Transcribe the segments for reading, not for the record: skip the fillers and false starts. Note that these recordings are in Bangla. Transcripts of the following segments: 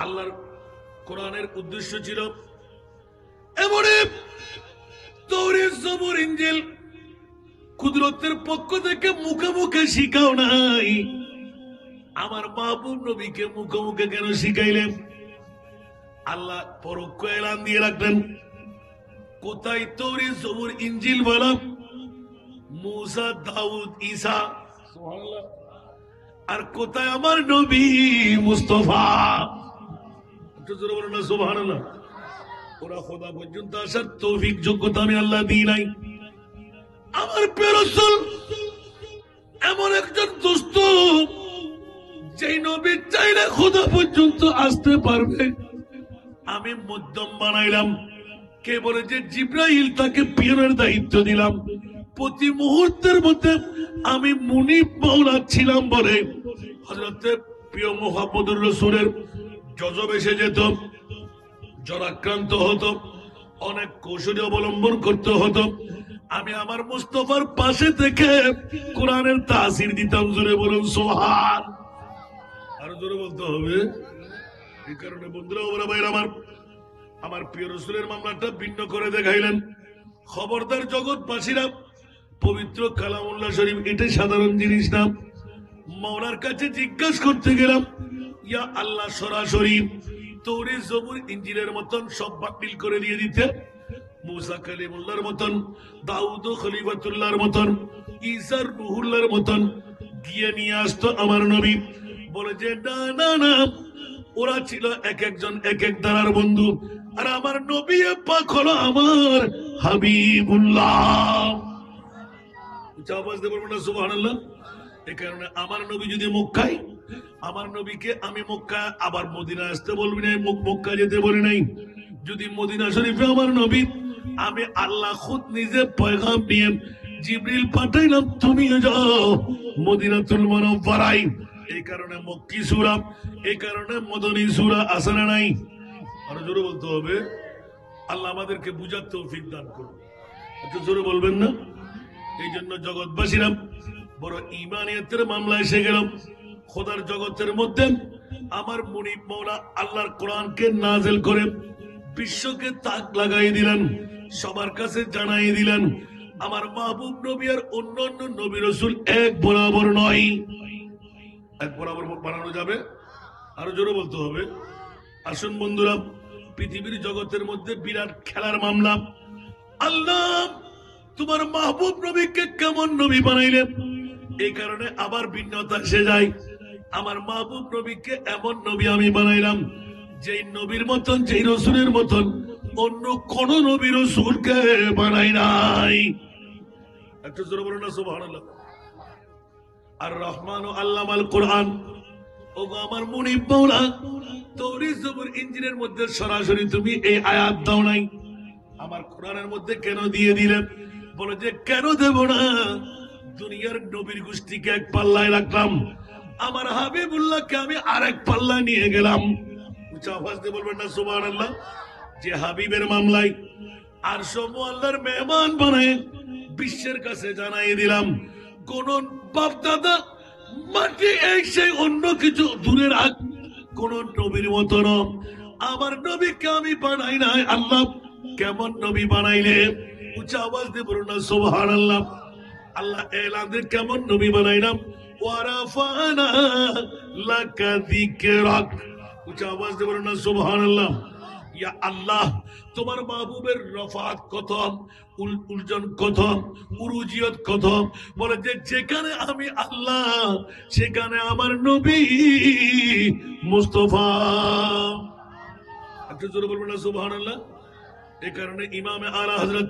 আল্লাহর কোরআনের উদ্দেশ্য ছিল এমন তৌরাত জবুর ইনজিল কুদরতের পক্ষ থেকে মুখে মুখে শিখাও নাই, আমার মাহবুব নবীকে মুখে মুখে কেন শিখাইলেন? আল্লাহ পরোক্ষ এলান দিয়ে রাখলেন, কোথায় তৌরাত জবুর ইনজিল বলা মুসা দাউদ ঈসা, সুবহানাল্লাহ, আর কোথায় আমার নবী মুস্তাফা? একটু জোরে বলুন না সুবহানাল্লাহ। ওরা খোদা পর্যন্ত আসার তৌফিক যোগ্যতা আমি আল্লাহ দিই নাই। আমার প্রিয় রাসূল এমন একজন দোস্ত যেই নবী চাইলে খোদা পর্যন্ত আসতে পারবে, আমি মধ্যম বানাইলাম। কে বলে যে জিব্রাইল তাকে পিয়নের দায়িত্ব দিলাম, প্রতি মুহূর্তের মধ্যে আমি মুনিব মাওলা ছিলাম বলে হযরতে প্রিয় মুহাম্মদুর রাসূলের গজব এসে যেত, জ্বরাক্রান্ত হতো, অনেক কৌশলী অবলম্বন করতে হতো। আমি আমার মুস্তাফার পাশে থেকে কোরআনের তাসির দিতাম। জোরে বলুন সুবহান। আরো জোরে বলতে হবে। এই কারণে বন্ধুরা ওরা ভাইরা আমার প্রিয় রাসূলের মামলাটা ভিন্ন করে দেখাইলেন। খবরদার জগৎবাসীরা, পবিত্র কালামুল্লাহ শরীফ এটা সাধারণ জিনিস না। মাওলার কাছে জিজ্ঞাসা করতে গেলাম, ইয়া আল্লাহ সরাসরি তৌরাত জবুর ইনজিলের মতন সব বাতিল করে দিয়ে দিতে, মুসা কালিমুল্লাহর মতন, দাউদ খলিফাতুল্লাহর মতন, ঈসা রুহুল্লাহর মতন গিয়ে নিয়ে আসতো আমার নবী। বলে যে না না না, ওরা ছিল এক একজন এক এক দ্বারার বন্ধু, আর আমার নবী পাক হলো আমার হাবিবুল্লাহ। আওয়াজ দিয়ে বলবো না সুবহানাল্লাহ। এই কারণে আমার নবী যদি মক্কায়, আমার নবীকে আমি মক্কা আবার মদিনা আসতে বলবি নাই, মক্কা যেতে বলি নাই। যদি মদিনা শরীফে আমার নবী, আমি আল্লাহ খুদ নিজে পয়গাম নিয়ে জিবরিল পাঠাইলাম, তুমিও যাও মদিনাতুল মুনাওয়ারায়। এই কারণে মক্কি সূরা, এই কারণে মদনী সূরা আছে না নাই? আরো জোরে বলতে হবে। আল্লাহ আমাদেরকে বুঝার তৌফিক দান করুন। একটু জোরে বলবেন না? এই জন্য জগৎবাসীরা বড় ঈমানিয়তের মামলা এসে গেলাম। খোদার জগতের মধ্যে আমার মুনিব মাওলা আল্লাহর কোরআনকে নাযিল করে বিশ্বকে তাক লাগাই দিলেন, সবার কাছে জানাই দিলেন আমার মাহবুব নবী আর অন্যান্য নবী রাসূল এক বরাবর নয়। এক বরাবর বানানো যাবে? আরো জোরে বলতে হবে। আসুন বন্ধুরা, পৃথিবীর জগতের মধ্যে বিরাট খেলার মামলা। আল্লাহ তোমার মাহবুব নবীকে কেমন নবী বানাইলেন? এই কারণে আবার ভিন্নতা এসে যায়। আমার মাহবুব নবীকে এমন নবী আমি বানাইলাম যেই নবীর মতন, যেই রাসূলের মতন অন্য কোন নবী রাসূলকে বানাই নাই। একটু জোরে বলুন না সুবহানাল্লাহ। আর রহমান ও আল্লামাল কোরআন, ও আমার মুনিব মাওলা তৌরাত জবুর ইনজিলের মধ্যে সরাসরি তুমি এই আয়াত দাও নাই, আমার কোরআনের মধ্যে কেন দিয়ে দিলেন? বলে যে কেন দেব না, দুনিয়ার নবীর গোষ্ঠীকে এক পাল্লায় রাখলাম, আমার হাবিবুল্লাহকে আমি আরেক পাল্লায় নিয়ে গেলাম। উচ্চ আওয়াজ দিয়ে বলবেন না সুবহানাল্লাহ। যে হাবিবের মামলায় আর সব আল্লাহর মেহমান বানায় বিশ্বের কাছে জানাই দিলাম, কোন বাপ দাদা মাটি এসে অন্য কিছু দূরে রাখ, কোন নবীর মতো না, আমার নবীকে আমি বানাই নাই। আল্লাহ কেমন নবী বানাইলে? উচ্চ আওয়াজ দিয়ে বলুন না সুবহানাল্লাহ। আল্লাহ এলান দিয়ে কেমন নবী বানাইলাম, ওয়ারাফানা লাকা যিকরাক। উচ্চ আওয়াজ দিয়ে বলুন না সুবহানাল্লাহ। ইয়া আল্লাহ তোমার মাহবুবের রফাত কত, উলজন কত, উরুজিয়ত কত। বলে যে যেখানে আমি আল্লাহ সেখানে আমার নবী মুস্তাফা। একটু জোরে বলবেন না সুবহানাল্লাহ। এই কারণে ইমামে আলা হযরত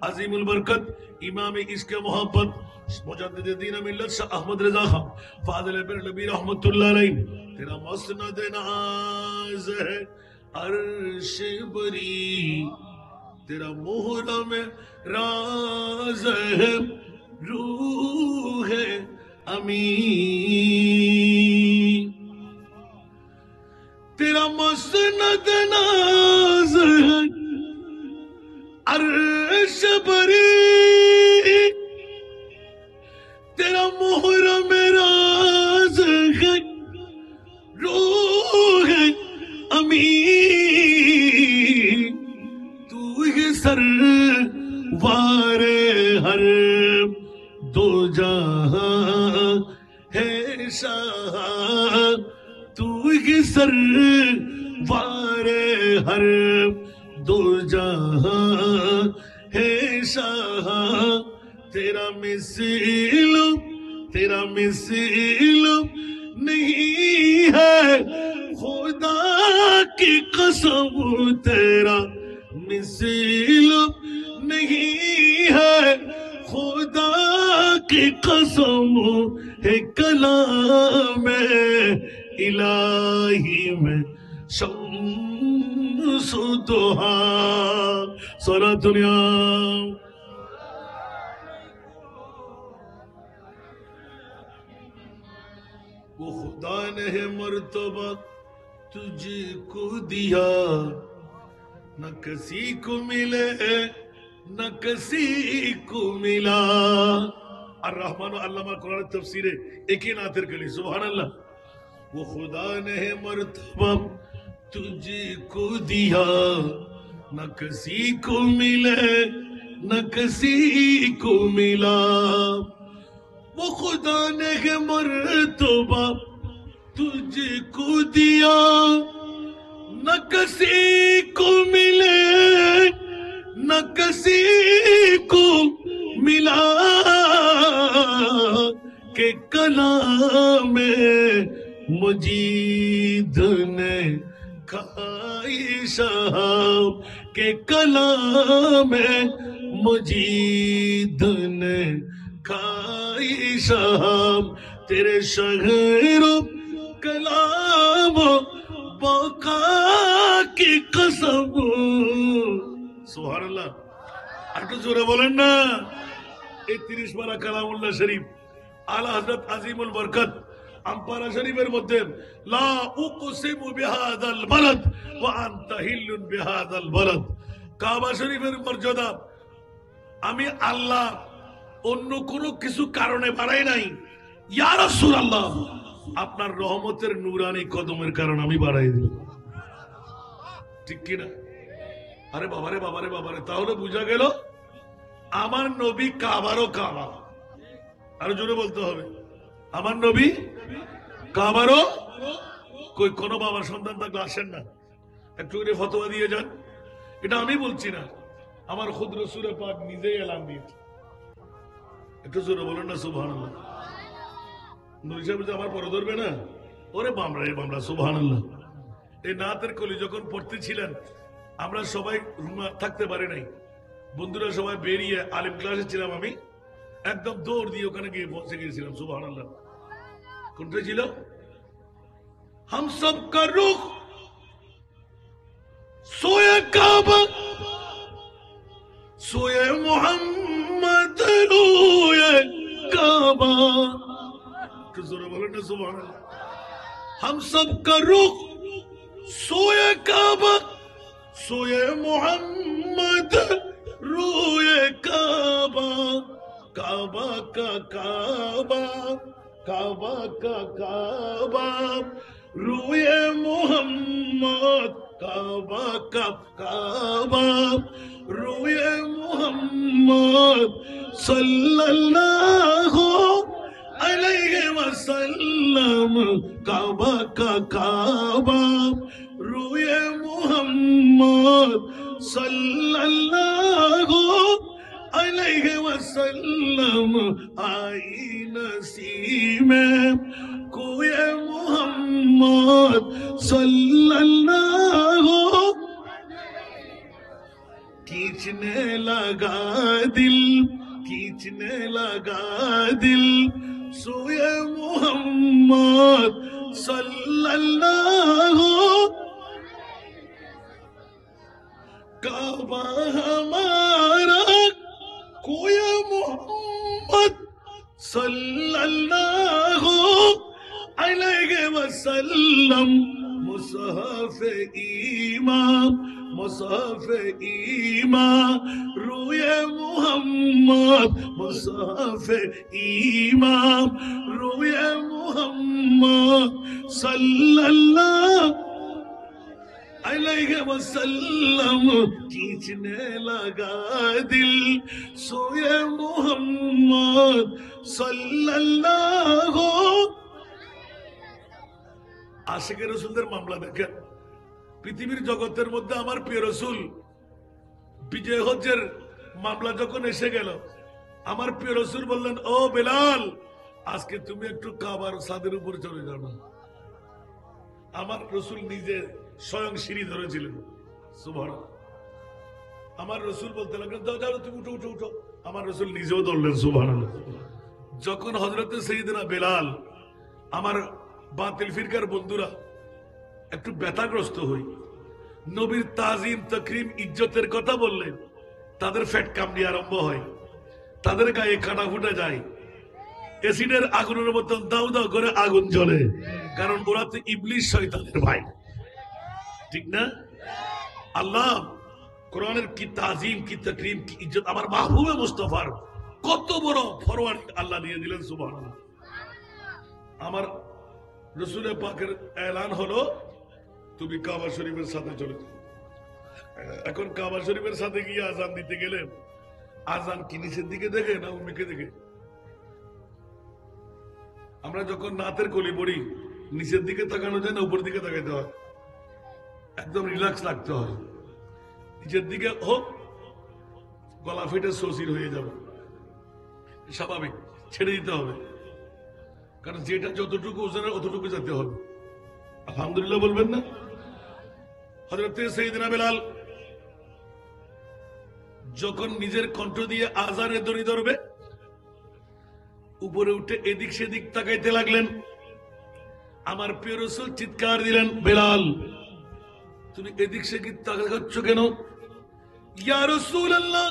আজিমুল বরকত, ইমামে ইশকে মোহাম্মদ, মুজাদ্দিদ দ্বীন মিল্লাত শাহ আহমদ রেজা খান ফাজিল বেরলবী रहमतुल्लाह अलैह, तेरा मसनद नाज है अर्श बरी, तेरा मुहरम राज है रूह अमीन, तेरा मसनद नाज है अर्श बरी, तेरा मुहरम राज है रूह امی تو ہی سرور ہر دو جہاں ہے شاہ تو ہی سرور ہر دو جہاں ہے شاہ تیرا مثیل نہیں ہے خدا کی قسم تیرا مثیل نہیں ہے خدا کی قسم ہے کلام الہی میں شمس ضحا سارا دنیا وہ خدا نے مرتبہ تجھ کو دیا نہ کسی کو ملے نہ کسی کو ملا الرحمن علامہ قرآن تفسیر ایک ہی ناطر کلی سبحان اللہ وہ خدا نے مرتبہ تجھ کو دیا نہ کسی کو ملے نہ کسی کو ملا وہ خدا نے مرتبہ تجھ کو دیا نہ کسی کو ملے نہ کسی کو ملا کہ کلام مجید نے کھائی شہاب کہ کلام مجید نے کھائی شہاب تیرے شہر کلام بقا کی قسم سبحان اللہ একটু জোরে বলেন না এই 30 পারা কালামুল্লাহ শরীফ আলা হযরত আজিমুল বরকত আমপারা শরীফের মধ্যে লা উকসিমু বিহাযাল বালাদ ওয়া আনতা হিল্লুন বিহাযাল বালাদ কাবা শরীফের মর্যাদা আমি আল্লাহ অন্য কোনো কিছু কারণে বাড়াই নাই ইয়া রাসূলুল্লাহ আপনার রহমতের নূরানি কদমের কারণে আমি বাড়াই দিলাম ঠিক কি না আরে বাবারে বাবারে বাবারে তাহলে বুঝা গেল আমার নবী কাবারও কাবা আরো জোরে বলতে হবে আমার নবী কাবারও কই কোন বাবার সন্তান থাকলে আসেন না একটু করে ফতোয়া দিয়ে যান এটা আমি বলছি না আমার খুদ রাসূল পাক নিজেই এলান দিয়েছে একটু জোরে বলেন না সুবহানাল্লাহ নবী সাহেব যে আমার পরে ধরবে না ওরে বামরা রে বামরা সুবহানাল্লাহ এই নাতের কলি যখন পড়তেছিলেন আমরা সবাই রুমে থাকতে পারি নাই বন্ধুরা সবাই বেরিয়ে আলিম ক্লাসে ছিলাম আমি একদম দৌড় দিয়ে ওখানে গিয়ে পৌঁছে গিয়েছিলাম সুবহানাল্লাহ কোনটা ছিল हम सब का रुख सोए काबा सोए मोहम्मद रोए काबा तो जरा बोलो ना सुबहानल्लाह हम सब का रुख सोए काबा सोए मोहम्मद रोए काबा काबा का काबा काबा का काबा روئے محمد کعبہ کا کعبہ روئے محمد صلی اللہ علیہ وسلم کعبہ کا کعبہ روئے محمد صلی اللہ علیہ وسلم آئی نسیم کوئے محمد صلی اللہ کھینچنے لگا دل سوئے محمد صلی اللہ کعبہ ہمارا کوئی محمد صلی اللہ علیہ وسلم مصحف ایمان روئے محمد مصحف ایمان روئے محمد صلی اللہ अलैहि वसल्लम खींचने लगा दिल सोए मोहम्मद सल्लल्लाहु। আশিকের রসুলদের মামলা দেখেন, পৃথিবীর জগতের মধ্যে আমার প্রিয় রসুল বিজয় হজ্জের মামলা যখন এসে গেল, আমার প্রিয় রসুল বললেন, ও বেলাল, আজকে তুমি একটু কাবার ছাদের উপরে চলে যাও না। আমার রসুল নিজে স্বয়ং সিঁড়ি ধরেছিলেন। সুবহানাল্লাহ। আমার রসুল বলতে লাগলেন, যাও যাও তুমি উঠো উঠো উঠো। আমার রসুল নিজেও ধরলেন। সুবহানাল্লাহ। যখন হযরতে সাইয়েদনা বেলাল, আমার বাতিল ফিরকার বন্ধুরা একটু ব্যথাগ্রস্ত হই, নবীর তাজিম তাকরিম ইজ্জতের কথা বললেন, তাদের ফ্যাট কামড়ি আরম্ভ হয়, তাদের গায়ে কাটা ফুটে যায়, এসিডের আগুনের মতন দাউ দাউ করে আগুন জ্বলে, কারণ ওরা তো ইবলিস শয়তানের ভাই, ঠিক না? আল্লাহ কোরআনের কি তাজিম, কি তাকরিম, কি ইজ্জত আমার মাহবুবে মুস্তাফার কত বড় ফরওয়ার্ড আল্লাহ দিয়ে দিলেন। সুবহানাল্লাহ। আমার রসুলের পাকের এলান হলো, তুমি কাবা শরীফের সাথে চলে যাও। এখন কাবা শরীফের সাথে গিয়ে আজান দিতে গেলে আজান কি নিচের দিকে দেখে না উম্মিকে দেখে? আমরা যখন নাতের কলি পড়ি নিচের দিকে তাকানো যায় না উপর দিকে তাকাইতে হয়? একদম রিল্যাক্স লাগতে হয়। নিচের দিকে হোক গলা ফেটে শশির হয়ে যাবে, স্বাভাবিক, ছেড়ে দিতে হবে, কারণ যেটা যতটুকু ওজনের অতটুকু যেতে হবে। আলহামদুলিল্লাহ বলবেন না? হযরত সাইয়েদনা বেলাল যখন নিজের কণ্ঠ দিয়ে আজানের দড়ি ধরবে, উপরে উঠে এদিক সেদিক তাকাইতে লাগলেন। আমার প্রিয় রাসূল চিৎকার দিলেন, বেলাল তুমি এদিক সেদিক তাকাচ্ছ কেন? ইয়া রাসূলুল্লাহ,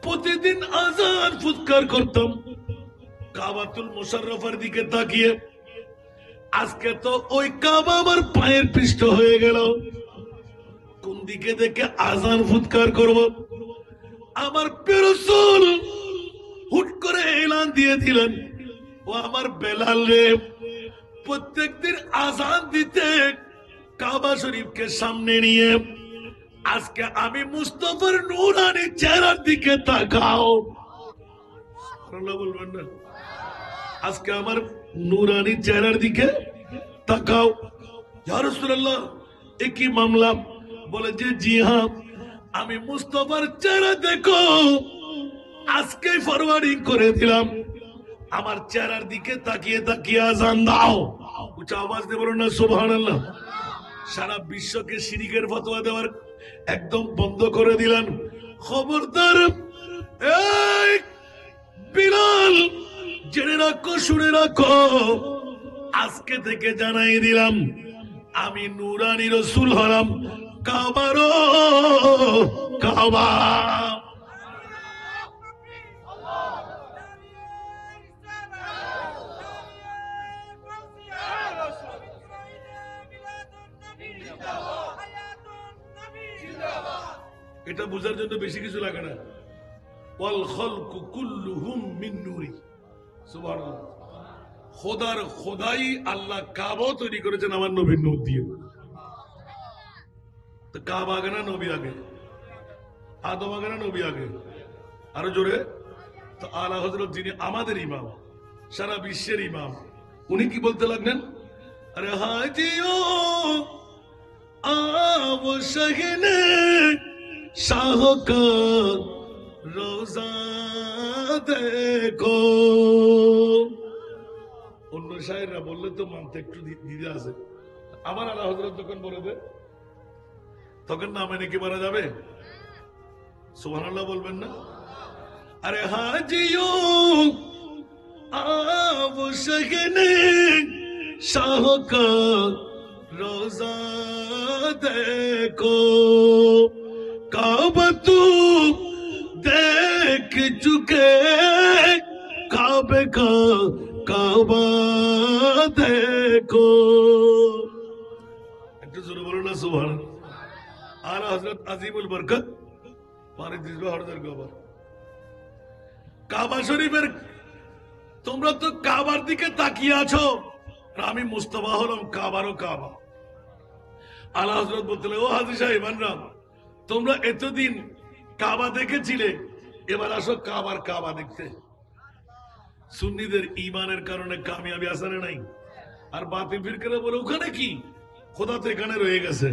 প্রতিদিন আজান ফুৎকার করতাম কাবাতুল মুশাররফার দিকে তাকিয়ে, আজকে তো ওই কাবা আমার পায়ের পৃষ্ঠ হয়ে গেল, কোন দিকে দেখে আজান ফুৎকার করব? আমার প্রিয় রাসূল হুট করে এলান দিয়ে দিলেন, ও আমার বেলাল রে, প্রত্যেকদিন আজান দিতে কাবা শরীফকে সামনে নিয়ে আজকে আমি মুস্তাফার নূরানি চেহারার দিকে তাকাও। বলবেন না? আজকে আমার নূরানি চেহারার দিকে তাকাও। ইয়া রাসূলুল্লাহ, এ কি মামলা? বলে যে জি হ্যাঁ, আমি মুস্তাফার চেহারা দেখো আজকে ফরওয়ার্ডিং করে দিলাম, আমার চেহারার দিকে তাকিয়ে তাকিয়ে আজান দাও। উচ্চ আওয়াজ দিয়ে বলুন না সুবহানাল্লাহ। সারা বিশ্বকে শিরকের ফতোয়া দেওয়ার একদম বন্ধ করে দিলেন। খবরদার এই বিলাল, জেনে রাখো, শুনে রাখো, আজকে থেকে জানাই দিলাম আমি নূরানি রাসূল হলাম কাবারও কাবা। এটা বোঝার জন্য বেশি কিছু লাগে না। ওয়াল খালকু কুল্লুহুম মিন নূরি। সুবহানাল্লাহ। খোদার খোদাই আল্লাহ কাবা তৈরি করেছেন আমার নবীর নূর দিয়ে। তো কাবা আগে না নবী আগে? আদম আগে না নবী আগে? আরো জোরে। তো আলা হযরত যিনি আমাদের ইমাম, সারা বিশ্বের ইমাম, উনি কি বলতে লাগলেন? আরে হাজিও আও শহনে শাহ কা রোজা দেখো। অন্য শায়েররা বললে তো মানতে একটু দিদা আছে, আমার আলা হযরত যখন বলে দে তখন না মানে কি মারা যাবে? সুবহানাল্লাহ বলবেন না? আরে হাজিও আও শহনে শাহ কা রোজা দেখো, काबा तू देख चुके, काबे का काबा देखो। একটু জোরে বলো না সুবহানাল্লাহ। আলা হযরত আজিমুল বরকত পারে দিসবা হরদার কাবা, কাবা শরীফের, তোমরা তো কাবার দিকে তাকিয়ে আছো, আর আমি মুস্তাফা হলাম কাবারও কাবা। আল্লাহ হযরত বলতেন, ও হাজী সাহেব আনরাম, তোমরা এতদিন কাবা দেখেছিলে, এবার আসো কাবার কাবা দেখতে। সুন্নিদের ঈমানের কারণে কামিয়াবি আসারে নাই। আর বাতিল ফিরকারা বলে ওখানে কি, খোদা তো এখানে রয়ে গেছে।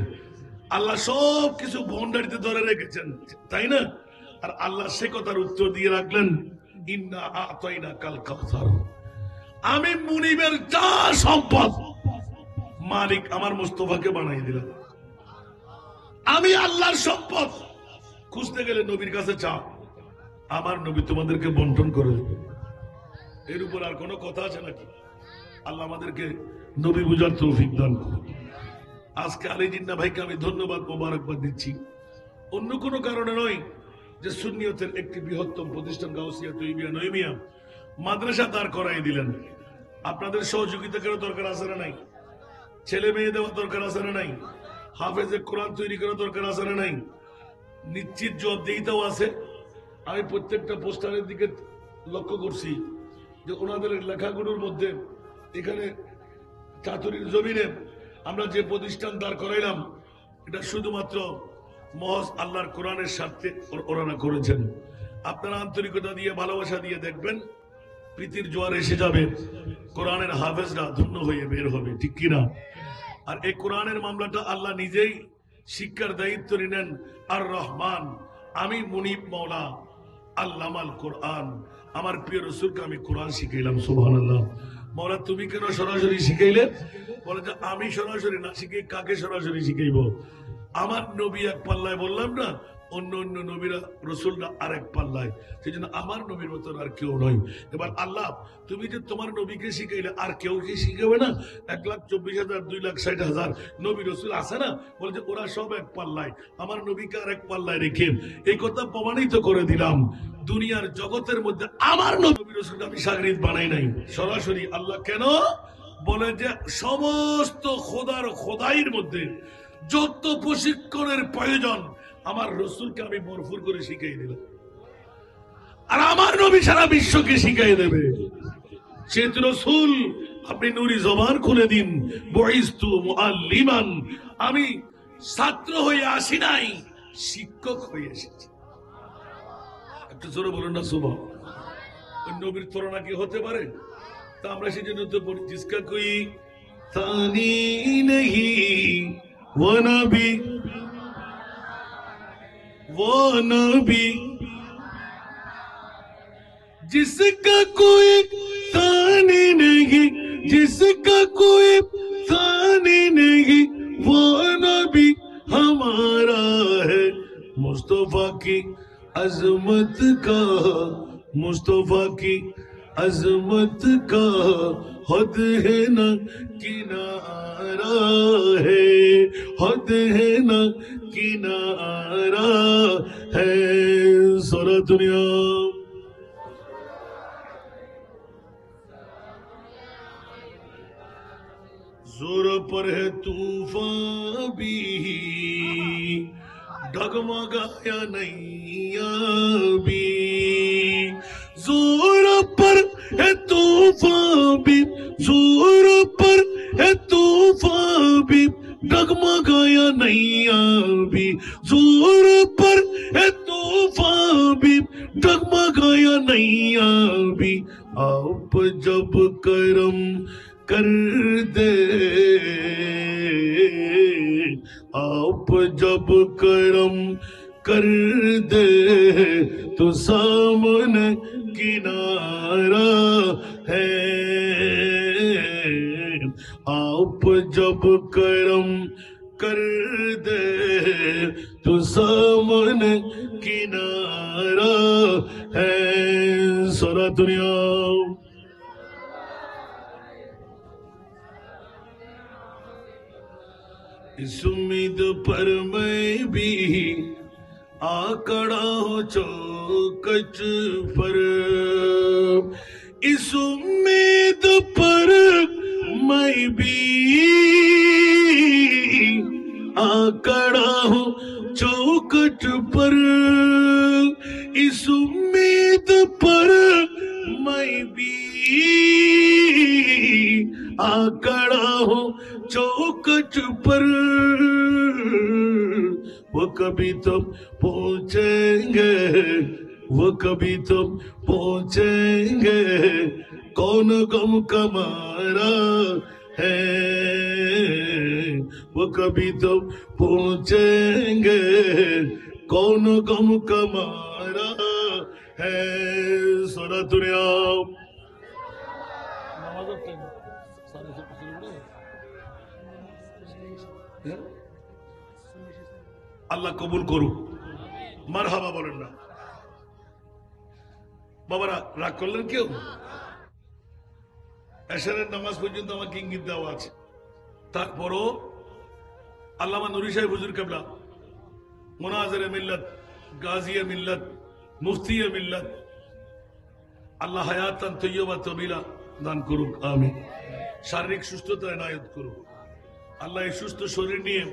আল্লাহ সব কিছু ভণ্ডারিতে ধরে রেখেছেন, তাই না? আর আল্লাহ সে কথার উত্তর দিয়ে রাখলেন, ইন্না আতাইনা কাল কাউসার, আমি মুনিবের যা সম্পদ মালিক আমার মুস্তাফাকে বানাই দিলাম। আমি আল্লাহর সম্পদ, খুঁজতে গেলে নবীর কাছে চাও, আমার নবী তোমাদেরকে বন্টন করে দেবে। এর উপর আর কোনো কথা আছে নাকি? আল্লাহ আমাদেরকে নবী বুঝার তৌফিক দান করুন। আজকে আলী জিন্না ভাইকে আমি ধন্যবাদ মোবারকবাদ দিচ্ছি, অন্য কোনো কারণে নয়, যে সুন্নিয়তের একটি বৃহত্তম প্রতিষ্ঠান গাউসিয়া তৈবিয়া নয়মিয়া মাদ্রাসা দাঁড় করাই দিলেন। আপনাদের সহযোগিতা করার দরকার আছে না নাই? ছেলে মেয়ে দেওয়ার দরকার আছে না নাই? হাফেজে কোরআন তৈরি করার দরকার আছে না নাই? নিশ্চিত জবাবদিহিতাও আছে। আমি প্রত্যেকটা পোস্টারের দিকে লক্ষ্য করছি যে ওনাদের লেখাগুলোর মধ্যে এখানে চাতুরীর জমিনে আমরা যে প্রতিষ্ঠান দাঁড় করাইলাম, এটা শুধুমাত্র মহজ আল্লাহর কোরআনের স্বার্থে ওনারা করেছেন। আপনারা আন্তরিকতা দিয়ে ভালোবাসা দিয়ে দেখবেন, প্রীতির জোয়ার এসে যাবে, কোরআনের হাফেজরা ধন্য হয়ে বের হবে, ঠিক কিনা? আর এই কোরআনের মামলাটা আল্লাহ নিজেই শিক্ষার দায়িত্ব নিলেন। আর রহমান, আমি মুনিব মওলা আল্লামাল কোরআন, আমার প্রিয় রসুলকে আমি কোরআন শিখাইলাম। সুবহানাল্লাহ। মওলা তুমি কেন সরাসরি শিখাইলে? বলে যে আমি সরাসরি না শিখে কাকে সরাসরি শিখাইব? আমার নবী এক পাল্লায়, বললাম না, অন্য অন্য নবীরা রসুলরা আরেক পাল্লায়, সেই জন্য আমার নবীর মতন আর কেউ নয়। এবার আল্লাহ, তুমি যে তোমার নবীকে শিখাইলে, আর কেউ কি শিখাবে না? 1,24,000 2,60,000 নবী রসুল আছে না? বলে যে ওরা সব এক পাল্লায়, আমার নবীকে আরেক পাল্লায় রেখে এই কথা প্রমাণিত করে দিলাম। দুনিয়ার জগতের মধ্যে আমার নবী রসুলকে আমি শাগরিদ বানাই নাই সরাসরি। আল্লাহ কেন? বলে যে সমস্ত খোদার খোদাইয়ের মধ্যে যত প্রশিক্ষণের প্রয়োজন আমার রসুলকে আমি ভরপুর করে শিখাই দিলাম। আর আমার নবী সারা বিশ্বকে শিখাই দেবে। সে রসুল, আপনি নুরি জবান খুলে দিন, বইস্তু মুআল্লিমান, আমি ছাত্র হয়ে আসি নাই, শিক্ষক হয়ে এসেছি। একটু জোরে বলুন না সুবহান। ওই নবীর তুলনা কি হতে পারে? তা আমরা সেই জন্য তো বলি, জিসকা কোই তানি নেহি वो नबी जिसका कोई तानी नहीं, जिसका कोई तानी नहीं, वो नबी हमारा है। मुस्तफा की अजमत का, मुस्तफा की अजमत का हद है न किनारा है, हद है न किनारा है। सारा दुनिया जोर पर है तूफान भी, डगमगाया नैया भी। जोर पर है तूफान भी, जोर पर है तूफान भी, डगमगाया नैया भी। जोर पर है तूफान भी, डगमगाया नैया भी। आप जब करम कर दे, आप जब करम कर दे तो सामने किनारा है। आप जब करम कर दे तो सामने किनारा है। सारा दुनिया इस उम्मीद पर मैं भी आकड़ा हूँ चौकच पर, इस उम्मीद पर मैं भी आकड़ा हूँ चौकट पर, इस उम्मीद पर मैं भी आकड़ा हूँ चौकट पर। वो कभी तो पहुंचेंगे, वो कभी तो पहुंचेंगे, कौन गम कमारा है, वो कभी तो पहुंचेंगे, कौन गम कमारा है। सोना दुनिया আল্লাহ কবুল করুক, মারহাবা বলেন না। বাবারা রাগ করলেন কেউ? এশারের নামাজ পর্যন্ত আমাকে ইঙ্গিত দেওয়া আছে, তারপরও আল্লামা নুরি সাহেব হুজুর কেবলা মুনাজিরে মিল্লাত, গাজিয়ে মিল্লাত, মুফতিয়ে মিল্লাত, আল্লাহ হায়াতান তৈয়বা তবিলা দান করুক, আমিন। শারীরিক সুস্থতা এনায়েত করুক আল্লাহ। এই সুস্থ শরীর নিয়ে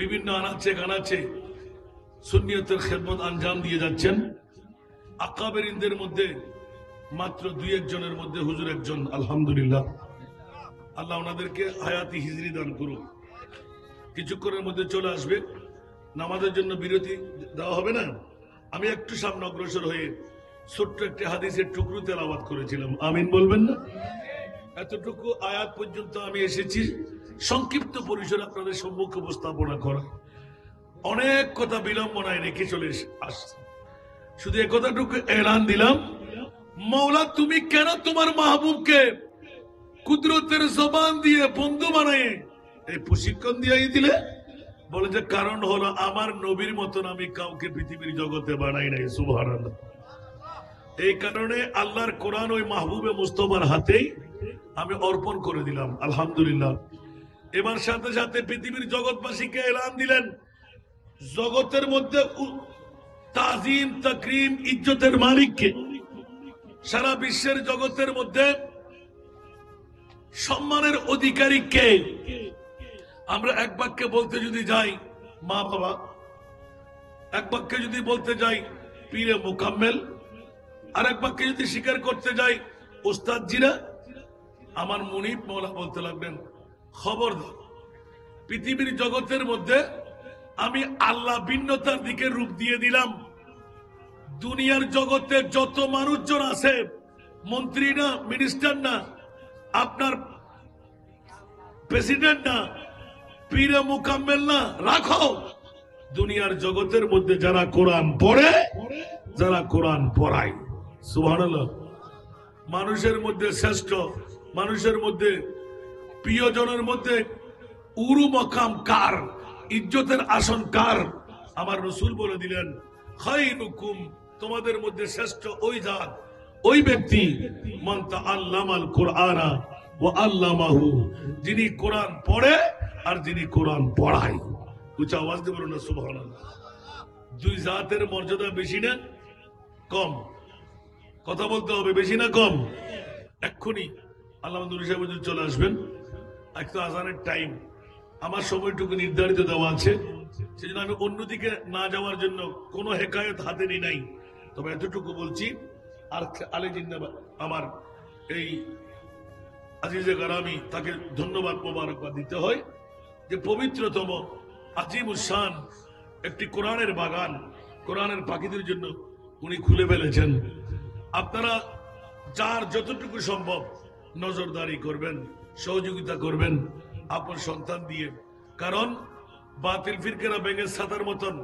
বিভিন্ন আনাচে গানাচে সুন্নিয়তের খেদমত আঞ্জাম দিয়ে যাচ্ছেন। আকাবেরিনদের মধ্যে মাত্র 2-1 জনের মধ্যে হুজুর একজন, আলহামদুলিল্লাহ। আল্লাহ ওনাদেরকে হায়াতি হিজরি দান করুক। কিছুক্ষণের মধ্যে চলে আসবে, নামাজের জন্য বিরতি দেওয়া হবে না। আমি একটু সামনে অগ্রসর হয়ে ছোট্ট একটি হাদিসের টুকরো তেলাওয়াত করেছিলাম, আমিন বলবেন না? এতটুকু আয়াত পর্যন্ত আমি এসেছি সংক্ষিপ্ত পরিসরে আপনাদের সম্মুখে উপস্থাপনা করা। অনেক কথা বিলম্বনায় রেখে চলে আসছে, শুধু একথাটুকু এলান দিলাম, মৌলা তুমি কেন তোমার মাহবুবকে কুদরতের জবান দিয়ে বন্ধু বানায় এই প্রশিক্ষণ দিয়ে দিলে? বলে যে কারণ হলো আমার নবীর মতন আমি কাউকে পৃথিবীর জগতে বানাই নাই, সুবহানাল্লাহ। এই কারণে আল্লাহর কোরআন ওই মাহবুবে মুস্তফার হাতেই আমি অর্পণ করে দিলাম, আলহামদুলিল্লাহ। এবার সাথে সাথে পৃথিবীর জগৎবাসীকে এলান দিলেন, জগতের মধ্যে তাজিম তাকরিম ইজ্জতের মালিককে, সারা বিশ্বের জগতের মধ্যে সম্মানের অধিকারী কে? আমরা এক বাক্যে বলতে যদি যাই মা বাবা, এক বাক্যে যদি বলতে যাই পীরে মোকাম্মেল, আর এক বাক্যে যদি স্বীকার করতে যাই ওস্তাদজিরা। আমার মুনিব মৌলা বলতে লাগলেন, খবরদার, পৃথিবীর জগতের মধ্যে আমি আল্লাহ ভিন্নতার দিকে রূপ দিয়ে দিলাম। দুনিয়ার জগতে যত মানুষজন আছে, মন্ত্রী না, মিনিস্টার না, আপনার প্রেসিডেন্ট না, পীরে মুকাম্মেল না, রাখো। দুনিয়ার জগতের মধ্যে যারা কোরআন পড়ে, যারা কোরআন পড়ায়, সুবহানাল্লাহ, মানুষের মধ্যে শ্রেষ্ঠ, মানুষের মধ্যে প্রিয়জনের মধ্যে উরু মকাম কার, ইজ্জতের আসন কার? আমার রাসূল বলে দিলেন, খায়রুকুম, তোমাদের মধ্যে শ্রেষ্ঠ ওই জাত, ওই ব্যক্তি, মান তাআল্লামাল কুরআনা ওয়া আল্লামাহু, যিনি কোরআন পড়ে আর যিনি কোরআন পড়ায়। উচ্চ আওয়াজ দিয়ে বলুন না সুবহানাল্লাহ। দুই জাতের মর্যাদা বেশি না কম? কথা বলতে হবে, বেশি না কম? এক্ষুনি আল্লামা নুরি সাহেব চলে আসবেন, একটু আজানের টাইম, আমার সময়টুকু নির্ধারিত দেওয়া আছে, সেজন্য আমি অন্যদিকে না যাওয়ার জন্য কোনো হেকায়ত হাতে নিই নাই। তবে এতটুকু বলছি, আর আলে জিন্দাবাদ আমার এই আজিজে গারামি, তাকে ধন্যবাদ মোবারকবাদ দিতে হয় যে পবিত্রতম আজিমুশান একটি কোরআনের বাগান কোরআনের পাখিদের জন্য উনি খুলে ফেলেছেন। আপনারা যার যতটুকু সম্ভব নজরদারি করবেন, সহযোগিতা করবেন আপনার সন্তান দিয়ে। কারণ বাতিল ফিরকারা ব্যাঙের ছাতার মতন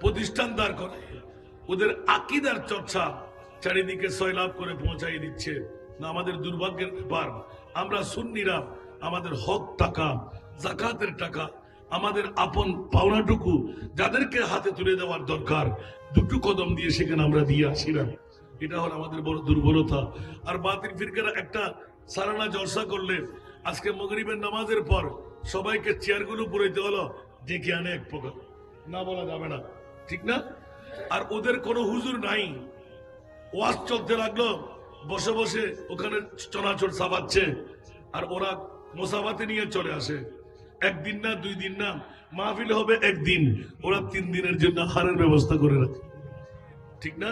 প্রতিষ্ঠান দাঁড় করে ওদের আকীদার চর্চা চারিদিকে সয়লাভ করে পৌঁছাই দিচ্ছে না। আমাদের দুর্ভাগ্যের ব্যাপার, আমরা সুন্নিরা আমাদের হক টাকা, যাকাতের টাকা, আমাদের আপন পাওনাটুকু যাদেরকে হাতে তুলে দেওয়ার দরকার, দুটো কদম দিয়ে সেখানে আমরা দিয়ে আসিলাম। এটা হল আমাদের বড় দুর্বলতা। আর বাতিল ফিরকারা একটা সারানা জলসা করলে, আজকে মাগরিবের নামাজের পর সবাইকে চেয়ারগুলো পুরাইতে হলো ডেকে আনে এক প্রকার, না বলা যাবে না, ঠিক না? আর ওদের কোনো হুজুর নাই, ওয়াজ চলতে লাগলো, বসে বসে ওখানে চনাচল সাবাচ্ছে, আর ওরা মোসাবাতে নিয়ে চলে আসে। একদিন না, 2 দিন না, মাহফিল হবে একদিন, ওরা 3 দিনের জন্য হারের ব্যবস্থা করে রাখে, ঠিক না?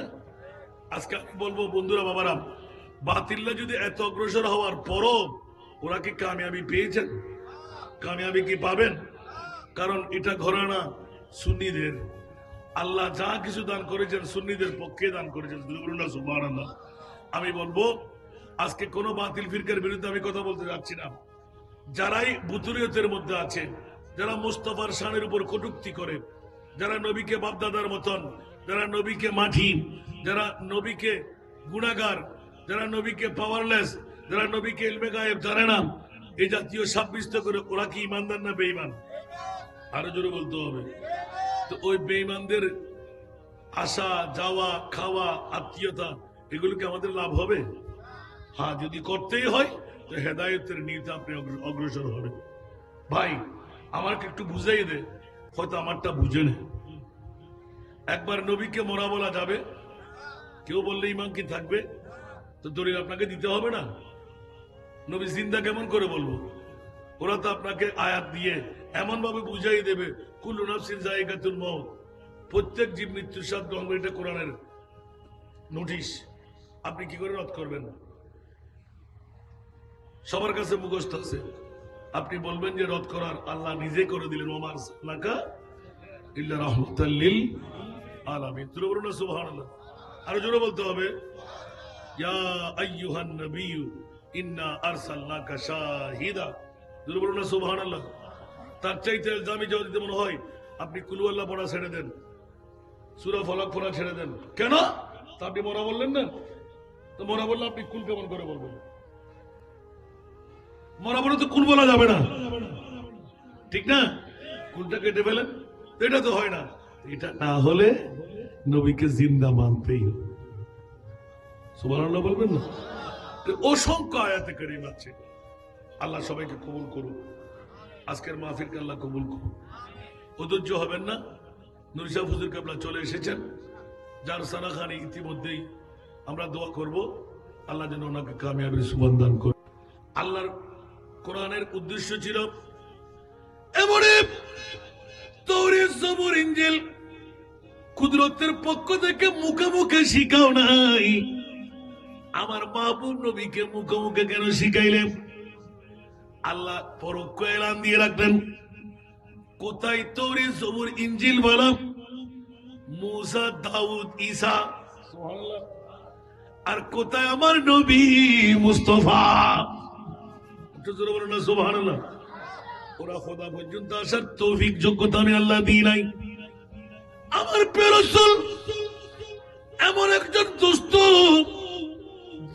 আজকে আমি বলবো বন্ধুরা, বাবারা, বাতিল্লা যদি এত অগ্রসর হওয়ার পরও ওরা কি কামিয়াবি পেয়েছেন? কামিয়াবি কি পাবেন? কারণ এটা ঘরানা সুন্নিদের। আল্লাহ যা কিছু দান করেছেন সুন্নিদের পক্ষে দান করেছেন। সুবহানাল্লাহ। আমি বলবো আজকে কোন বাতিল ফিরকার বিরুদ্ধে আমি কথা বলতে যাচ্ছি না। যারাই বুতুরিয়তের মধ্যে আছে, যারা মুস্তাফার শানের উপর কটূক্তি করে, যারা নবীকে বাপদাদার মতন, যারা নবীকে মাঠি, যারা নবীকে গুনাহগার, যারা নবীকে পাওয়ারলেস, যারা নবীকে ইলমে গায়েব জানে না, এই জাতীয় সাব্যস্ত করে ওরা কি ইমানদার না বেঈমান? আরো জোরে বলতে হবে। তো ওই বেঈমানদের আসা যাওয়া খাওয়া আত্মীয়তা এগুলোকে আমাদের লাভ হবে? হ্যাঁ, যদি করতেই হয় তো হেদায়েতের নিতে আপনি অগ্রসর হবেন। ভাই আমাকে একটু বুঝাই দে, হয়তো আমারটা বুঝে নে। একবার নবীকে মরা বলা যাবে? কেউ বললে ইমান কি থাকবে? তো দলিল আপনাকে দিতে হবে না? নবী জিন্দা কেমন করে বলবো? ওরা তো আপনাকে আয়াত দিয়ে এমন ভাবে বুঝাই দেবে, কুল্লু নাফসিন যায়িকাতুল মউত, প্রত্যেক জীব মৃত্যুর স্বাদ গ্রহণ করে, এটা কোরআনের নোটিশ। আপনি কি করে রদ করবেন? সবার কাছে মুখস্থ আছে। আপনি বলবেন যে রদ করার আল্লাহ নিজে করে দিলেন, ওমা আরসালনাকা ইল্লা রাহমাতাল লিল আলামিন। সুবহানাল্লাহ। আরো জোরে বলতে হবে, ইয়া আইয়ুহান নবিয়্যু ইন্না আরসালনাকা শাহিদা। জোরে বলুন না সুবহানাল্লাহ। তার চাইতে ইলজামি জবাব দিতে মনে হয় আপনি কুল আল্লাহ পড়া ছেড়ে দেন, সূরা ফালাক পড়া ছেড়ে দেন। কেন? তা আপনি মরা বললেন না, তো মরা বললে আপনি কুল কেমন করে বলবেন? মরা বলে তো কুল বলা যাবে না, ঠিক না? কুলটা কেটে ফেলেন, এটা তো হয় না। এটা না হলে নবীকে জিন্দা মানতেই হবে। সুবহানাল্লাহ বলবেন না? অসংখ্য আয়াতে কারীম আছে। আল্লাহ সবাইকে কবুল করুন। আজকের মাহফিলকে আল্লাহ কবুল করুন। অধৈর্য হবেন না। নুর শাহ হুজুর কেবলা চলে এসেছেন, যার সানাখানি ইতিমধ্যেই আমরা দোয়া করব আল্লাহ যেন ওনাকে কামিয়াবির সুবহান দান করে। আল্লাহর কোরআনের উদ্দেশ্য ছিল এমনই তাওরাত জবুর ইনজিল কুদরতের পক্ষ থেকে মুখে মুখে শিখাও নাই, আমার মাহবুব নবীকে মুখে মুখে কেন শিখাইলেন? আল্লাহ পরোক্ষ এলান দিয়ে রাখলেন, কোথায় তাওরাত জবুর ইনজিল বলা মুসা দাউদ ঈসা, সুবহানাল্লাহ, আর কোথায় আমার নবী মুস্তাফা। একটু জোরে বলুন না সুবহানাল্লাহ। ওরা খোদা পর্যন্ত আসার তৌফিক যোগ্যতা আমি আল্লাহ দিই নাই। আমার প্রিয় রাসূল এমন একজন দোস্ত,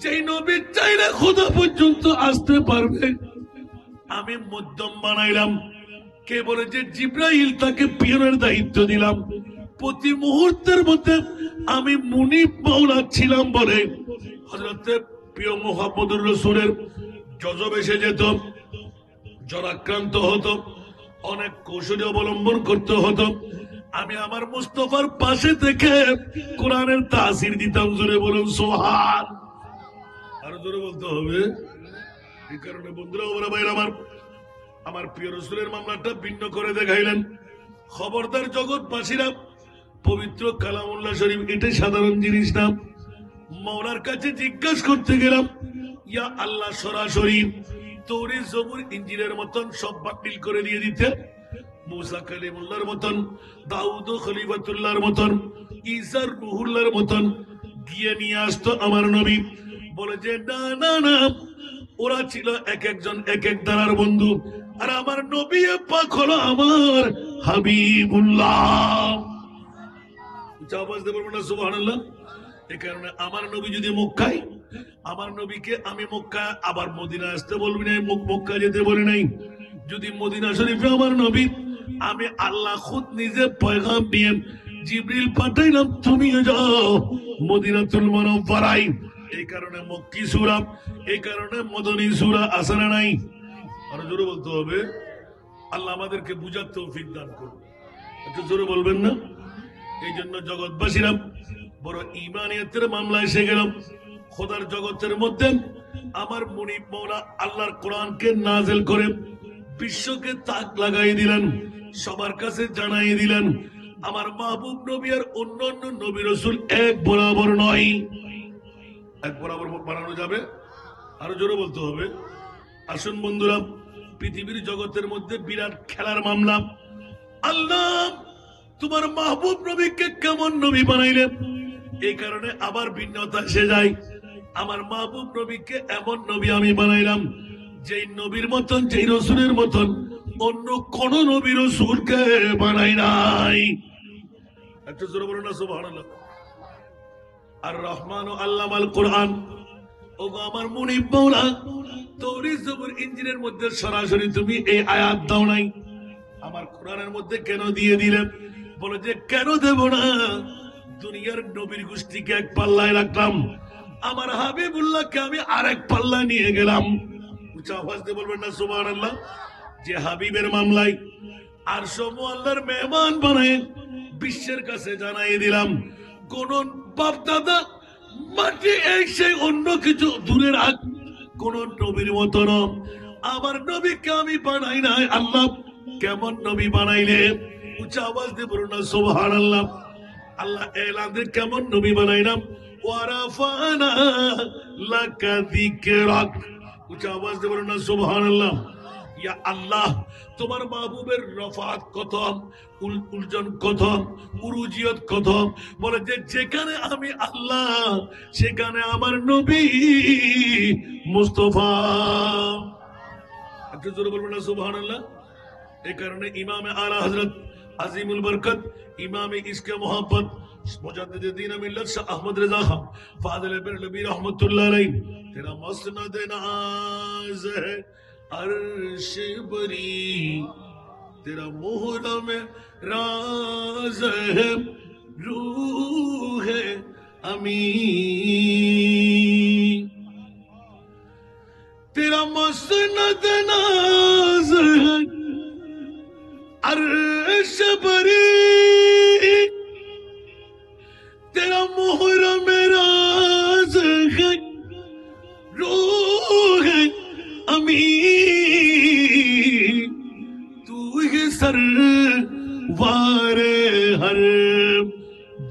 যেই নবী চাইলে খোদা পর্যন্ত আসতে পারবে, আমি মধ্যম বানাইলাম। কে বলে যে জিব্রাইল, তাকে পিয়নের দায়িত্ব দিলাম। প্রতি মুহূর্তের মধ্যে আমি মুনিব মাওলা ছিলাম বলে হযরত প্রিয় মুহাম্মদুর রাসূলের গজব এসে যেত, জ্বরাক্রান্ত হতো, অনেক কৌশল অবলম্বন করতে হতো। আমি আমার মুস্তাফার পাশে থেকে কোরআনের তাসির দিতাম। জোরে বলুন সুবহান। আরো জোরে বলতে হবে। এই কারণে বন্ধুরা, ওরা ভাইরা আমার প্রিয় রাসূলের মামলাটা ভিন্ন করে দেখাইলেন। খবরদার জগৎবাসীরা, পবিত্র কালামুল্লাহ শরীফ এটা সাধারণ জিনিস না। মাওলার কাছে জিজ্ঞাসা করতে গেলাম, ইয়া আল্লাহ সরাসরি তাওরাত জবুর ইনজিলের মতন সব বাতিল করে দিয়ে দিতে, মুসা কালিমুল্লাহর মতন, দাউদ খলিফাতুল্লাহর মতন, ঈসা রূহুল্লাহর মতন দিয়ে নিয়ে আসতো আমার নবী। বলে যে না না না, ওরা ছিল এক একজন এক এক দ্বারার বন্ধু, আর আমার নবী পাক হলো আমার হাবিবুল্লাহ। আওয়াজ দিয়ে বলবেন না সুবহানাল্লাহ। এই কারণে আমার নবী যদি মক্কায়, আমার নবীকে আমি মক্কা আবার মদিনা আসতে বলবি নাই, মক্কা যেতে বলি নাই। যদি মদিনা শরীফে আমার নবী, আমি আল্লাহ খুদ নিজে পয়গাম দিয়ে জিবরিল পাঠাইলাম, তুমি যাও মদিনাতুল মুনাওয়ারায়। এই কারণে মক্কি সূরা, এই কারণে মদনী সূরা আছে না নাই? আর জোরে বলতে হবে। আল্লাহ আমাদেরকে বুঝার তৌফিক দান করুন। একটু জোরে বলবেন না? এই জন্য জগৎবাসীরা বড় ঈমানিয়তের মামলা এসে গেলাম। খোদার জগতের মধ্যে আমার মুনিব মাওলা আল্লাহর কোরআনকে নাযিল করে বিশ্বকে তাক লাগাই দিলেন, সবার কাছে জানাই দিলেন আমার মাহবুব নবী আর অন্যান্য নবী রাসূল এক বরাবর নয়। এক বরাবর বানানো যাবে? আরো জোরে বলতে হবে। আসুন বন্ধুরা, পৃথিবীর জগতের মধ্যে বিরাট খেলার মামলা। আল্লাহ তোমার মাহবুব নবীকে কেমন নবী বানাইলে? এই কারণে আবার ভিন্নতা এসে যায়। আমার মাহবুব নবীকে এমন নবী আমি বানাইলাম, যেই নবীর মতন, যেই রসুলের মতন অন্য কোন নবী রসুলকে বানাই নাই। একটু জোরে বলুন না সুবহানাল্লাহ। আর রহমান ও আল্লামাল কোরআন। ও আমার মুনিব মাওলা, তৌরাত জবুর ইনজিলের মধ্যে সরাসরি তুমি এই আয়াত দাও নাই, আমার কোরআনের মধ্যে কেন দিয়ে দিলেন? বলে যে কেন দেব না, দুনিয়ার নবীর গোষ্ঠীকে এক পাল্লায় রাখলাম, আমার হাবিবুল্লাহকে আমি আরেক পাল্লায় নিয়ে গেলাম। উচ্চ আওয়াজ দিয়ে বলবেন না সুবহানাল্লাহ। যে হাবিবের মামলায় আর সব আল্লাহর মেহমান বানায় বিশ্বের কাছে জানাই দিলাম, কোন বাপ দাদা মাটি এসে অন্য কিছু দূরে রাখ, কোন নবীর মতো না, আমার নবীকে আমি বানাই নাই। আল্লাহ কেমন নবী বানাইলে? উচ্চ আওয়াজ দিয়ে বলুন না সুবহানাল্লাহ। আল্লাহ এলান দিয়ে কেমন নবী বানাইলাম, ওয়ারাফানা লাকা যিকরাক। উচ্চ আওয়াজ দিয়ে বলুন না সুবহানাল্লাহ। ইয়া আল্লাহ, তোমার মাহবুবের রফাত কত, উলজন কত, উরুজিয়ত কত। বলে যে যেখানে আমি আল্লাহ, সেখানে আমার নবী মুস্তাফা। একটু জোরে বলবেন না সুবহানাল্লাহ। এই কারণে ইমামে আলা হযরত আজিমুল বরকত, ইমামে ইশকে মোহাব্বত, মুজাদ্দিদ দ্বীন মিল্লাত শাহ আহমদ রেজা খান ফাদিল বেরলভী रहमतुल्लाह अलैह, तेरा मसनद नाज है अर्श बरी, तेरा मुहरम राज है रूह अमीन, तेरा मसनद नाज है अर्श बरी, तेरा मुहरम राज है रूह अमीन, तू ही सरवारे हर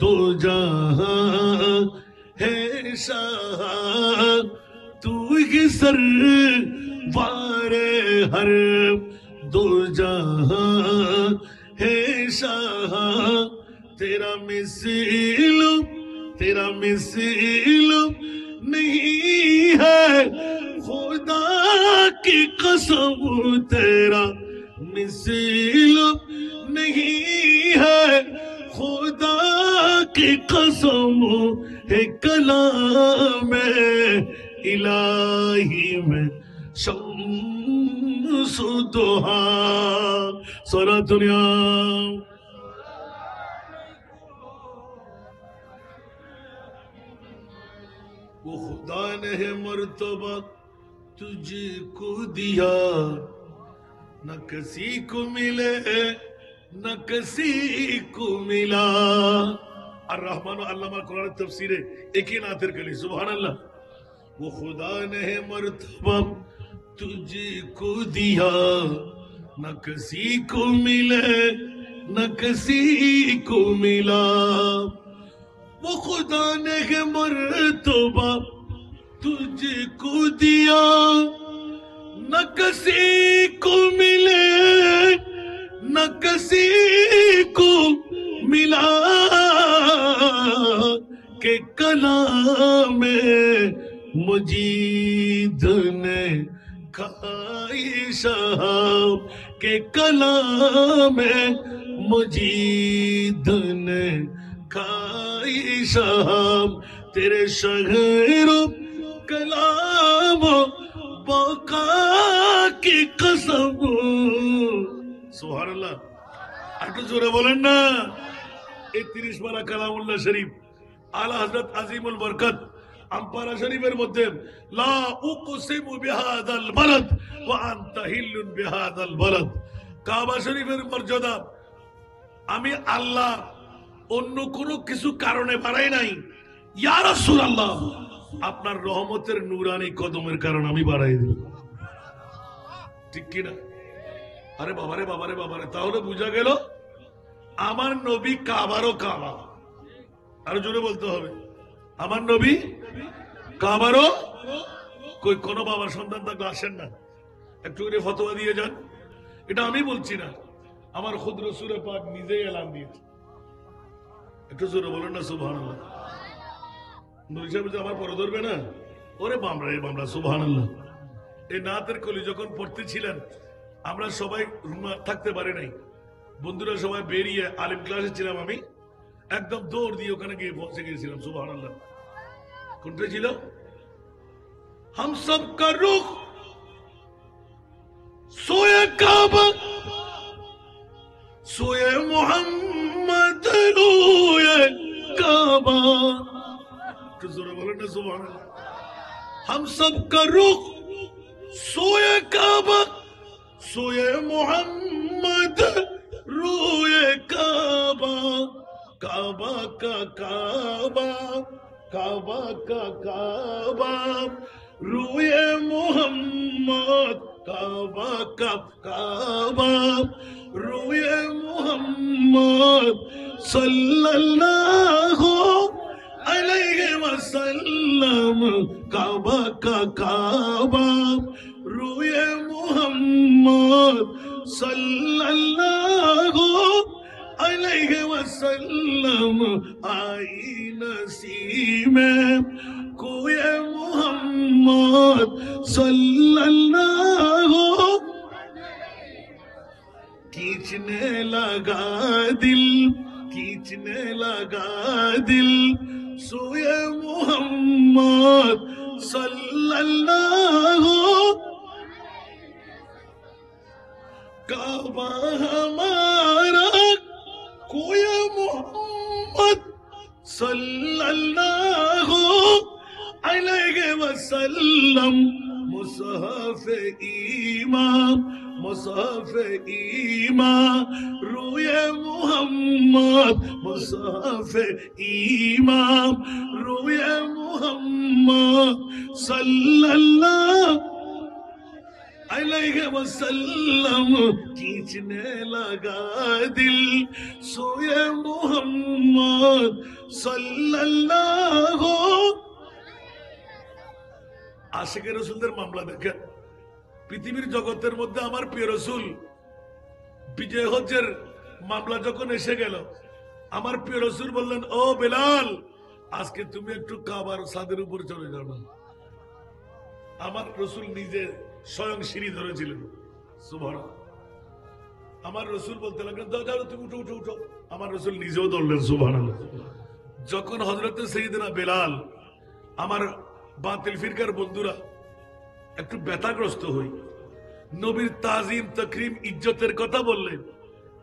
दो जहां है शाह, तू ही सरवारे हर दो जहां है शाह, तेरा मिसिल नहीं है खुदा की कसम, तेरा मिसिल नहीं है खुदा की कसम, है कलाम इलाही में शम्स दुहा। सारा दुनिया वो खुदा ने है मर्तबा तुझको दिया, न किसी को मिले न किसी को मिला। আর রহমান ও আল্লামা কোরআনের তাফসীরে একই নাতের কলি সুবহানাল্লাহ। वो खुदा ने है मर्तबा तुझको दिया, न किसी को मिले न किसी को मिला, वो खुदा ने है मर्तबा तुझको दिया, न किसी को मिले न किसी को मिला, के कलाम मुजीद ने खाई साहब, के कलाम मुजीद ने खाई साहब, तेरे शहरो कलाम बका की कसम। सुबहानाल्लाह। একটু জোরে বলেন না। এই 30 পারা কালামুল্লাহ শরীফ আলা হযরত আজিমুল বরকত আমপারা শরীফের মধ্যে লা উকসিমু বিহাদাল বালাদ ওয়া আনতা হিল্লুন বিহাদাল বালাদ, কাবা শরীফের মর্যাদা আমি আল্লাহ অন্য কোনো কিছু কারণে বাড়াই নাই, ইয়া রাসূলুল্লাহ আপনার রহমতের নূরানি কদমের কারণে আমি বাড়াই দিই। ঠিক কি না? আরে বাবারে বাবারে বাবারে, তাহলে বুঝা গেল আমার নবী কাবারও কাবা। আরো জোরে বলতে হবে, আমার নবী কাবারও। কই কোন বাবার সন্তান থাকলে আসেন না, একটু করে ফতোয়া দিয়ে যান। এটা আমি বলছি না, আমার খুদ রাসূল পাক নিজেই এলান দিয়েছে। একটু জোরে বলেন না সুবহানাল্লাহ। নবী সাহেব যে আমার পরে ধরবে না, ওরে বামরা রে বামরা, সুবহানাল্লাহ। এই নাতের কলি যখন পড়তেছিলেন আমরা সবাই রুমে থাকতে পারি নাই, বন্ধুরা সবাই বেরিয়ে আলিম ক্লাসে ছিলাম, আমি একদম দৌড় দিয়ে ওখানে গিয়ে পৌঁছে গিয়েছিলাম। সুবহানাল্লাহ। কোনটা ছিল? हम सबका रुख सोए काबा सोए मोहम्मद रोए काबा। तो जोरे बोले ना सुभान अल्लाह। हम सबका रुख सोए काबा सोए मोहम्मद रोए काबा। काबा का काबा काबा का काबा रूए मोहम्मद। काबा का काबा रूए मोहम्मद सल्लल्लाहु अलैहि वसल्लम। काबा का काबा रूए मोहम्मद सल्लल्लाहु अलैहि वसल्लम। आई नसीमे कोए मोहम्मद सल्लल्लाहु। खींचने लगा दिल खींचने लगा दिल सोए मोहम्मद सल्लल्लाहु। काबा हमारा कोई मोहम्मद सल्लल्लाहु अलैहि वसल्लम। मुसहफ ईमान मुसहफ ईमान रूए मोहम्मद। मुसहफ ईमान रूए मोहम्मद सल्लल्लाहु अलैहि वसल्लम। खींचने लगा दिल सोए मोहम्मद सल्लल्लाहु। আশিকে রসুলদের মামলা দেখেন। পৃথিবীর জগতের মধ্যে আমার প্রিয় রসুল বিজয় হজ্জের মামলা যখন এসে গেল, আমার প্রিয় রসুল বললেন, ও বেলাল, আজকে তুমি একটু কাবার ছাদের উপরে চলে যাও না। আমার রসুল নিজে স্বয়ং সিঁড়ি ধরেছিলেন। সুবহানাল্লাহ। আমার রসুল বলতে লাগলেন, যাও তুমি উঠো উঠো উঠো। আমার রসুল নিজেও ধরলেন। সুবহানাল্লাহ। যখন হযরতে সাইয়েদনা বেলাল, আমার বাতিল ফিরকার বন্ধুরা একটু ব্যথাগ্রস্ত হই, নবীর তাজিম তাকরিম ইজ্জতের কথা বললেন,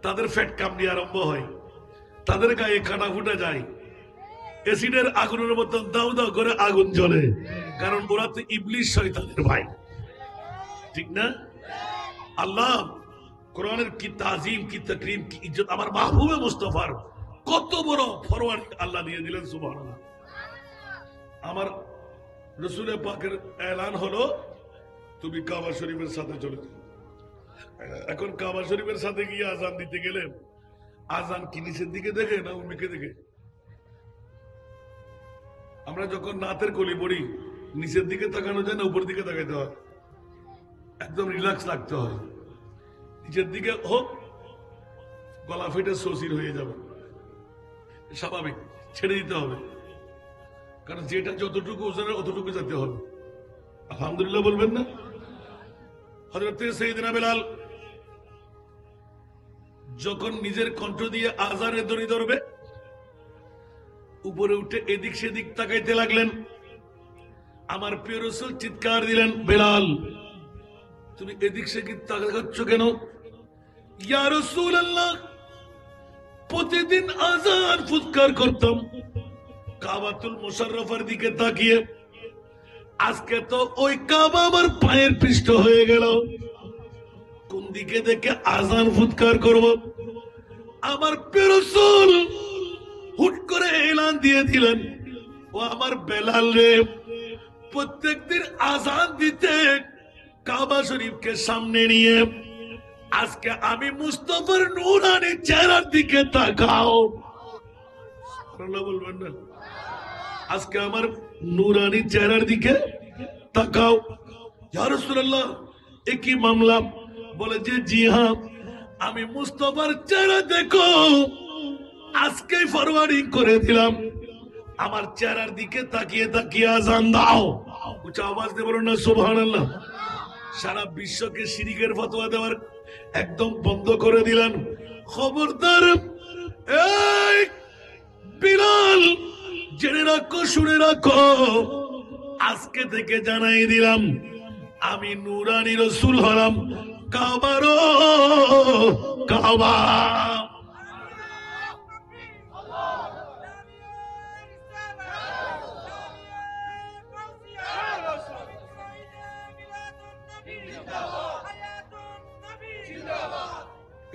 তাদের ফ্যাট কামড়ি আরম্ভ হয়, তাদের গায়ে কাটা ফুটে যায়, এসিডের আগুনের মতন দাউ দাউ করে আগুন জ্বলে, কারণ ওরা তো ইবলিস শয়তানের ভাই, ঠিক না? আল্লাহ কোরআনের কি তাজিম কি তাকরিম কি ইজ্জত আমার মাহবুবে মুস্তাফার কত বড় ফরওয়ার্ড আল্লাহ দিয়ে দিলেন। সুবহানাল্লাহ। আমার রসুলের পাকের এলান হলো, তুমি কাবা শরীফের সাথে চলে যাও। এখন কাবা শরীফের সাথে গিয়ে আজান দিতে গেলে আজান কি নিচের দিকে দেখে না উম্মিকে দেখে? আমরা যখন নাতের কলি পড়ি নিচের দিকে তাকানো যায় না, উপর দিকে তাকাইতে হয়, একদম রিল্যাক্স লাগতে হয়। নিচের দিকে হোক গলা ফেটে শশির হয়ে যাবে, স্বাভাবিক, ছেড়ে দিতে হবে, কারণ যেটা যতটুকু ওজনের অতটুকু যেতে হবে। আলহামদুলিল্লাহ বলবেন না? হযরত সাইয়েদনা বেলাল যখন নিজের কণ্ঠ দিয়ে আজানের দড়ি ধরবে, উপরে উঠে এদিক সেদিক তাকাইতে লাগলেন। আমার প্রিয় রাসূল চিৎকার দিলেন, বেলাল তুমি এদিক সেদিক তাকাচ্ছ কেন? ইয়া রাসূলুল্লাহ, প্রতিদিন আজান ফুৎকার করতাম কাবাতুল মুশাররফার দিকে তাকিয়ে, আজকে তো ওই কাবা আমার পায়ের পৃষ্ঠ হয়ে গেল, কোন দিকে দেখে আজান ফুৎকার করব? আমার প্রিয় রাসূল হুট করে এলান দিয়ে দিলেন, ও আমার বেলাল রে, প্রত্যেকদিন আজান দিতে কাবা শরীফকে সামনে নিয়ে আজকে আমি মুস্তাফার নূরানি চেহারার দিকে তাকাও। বলবেন না? আজকে আমার নূরানি চেহারার দিকে তাকাও। ইয়া রাসূলুল্লাহ, এ কি মামলা? বলে যে জি হ্যাঁ, আমি মুস্তাফার চেহারা দেখো আজকেই ফরওয়ার্ডিং করে দিলাম, আমার চেহারার দিকে তাকিয়ে তাকিয়ে আজান দাও। উচ্চ আওয়াজ দিয়ে বলুন না সুবহানাল্লাহ। সারা বিশ্বকে শিরিকের ফতোয়া দেওয়ার একদম বন্ধ করে দিলেন। খবরদার এই বিলাল, জেনে রাখো, শুনে রাখো, আজকে থেকে জানাই দিলাম আমি নুরানি রসুল হলাম, কাবারও কাবা।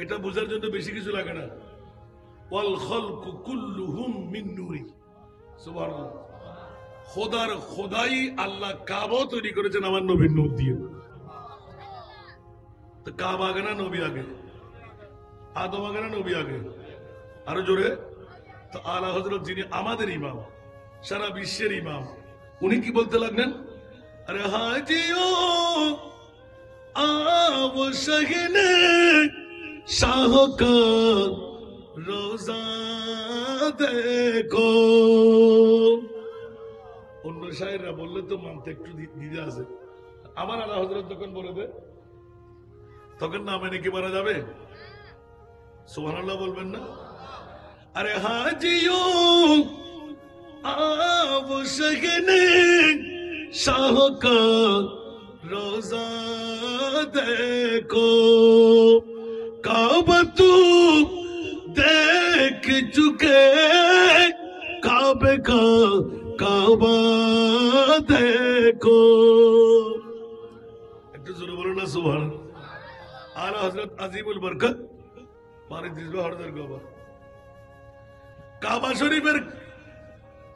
এটা বোঝার জন্য বেশি কিছু লাগে না। ওয়াল খালকু কুল্লুহুম মিন নূরি। সুবহানাল্লাহ। খোদার খোদাই আল্লাহ কাবা তৈরি করেছেন আমার নবীর নূর দিয়ে। তো কাবা আগে না নবী আগে? আদম আগে না নবী আগে? আরো জোরে। তো আলা হযরত যিনি আমাদের ইমাম, সারা বিশ্বের ইমাম, উনি কি বলতে লাগলেন? আরে হাজিও আও শহনে শাহকার রোজা দেখো। অন্য শায়েররা বললে তো মানতে একটু দিতে আছে, আমার আলা হযরত যখন বলে দে তখন না মেনে কি মারা যাবে? সুবহানাল্লাহ বলবেন না? আরে হাজিও আও শহনে শাহকার রোজা देखो, काबा तू देख चुके, काबे का काबा देखो। একটু জোরে বলো না সুবহান। আর হযরত আজিমুল বরকত পানি দিল হরদার কাবা, কাবা শরীফের,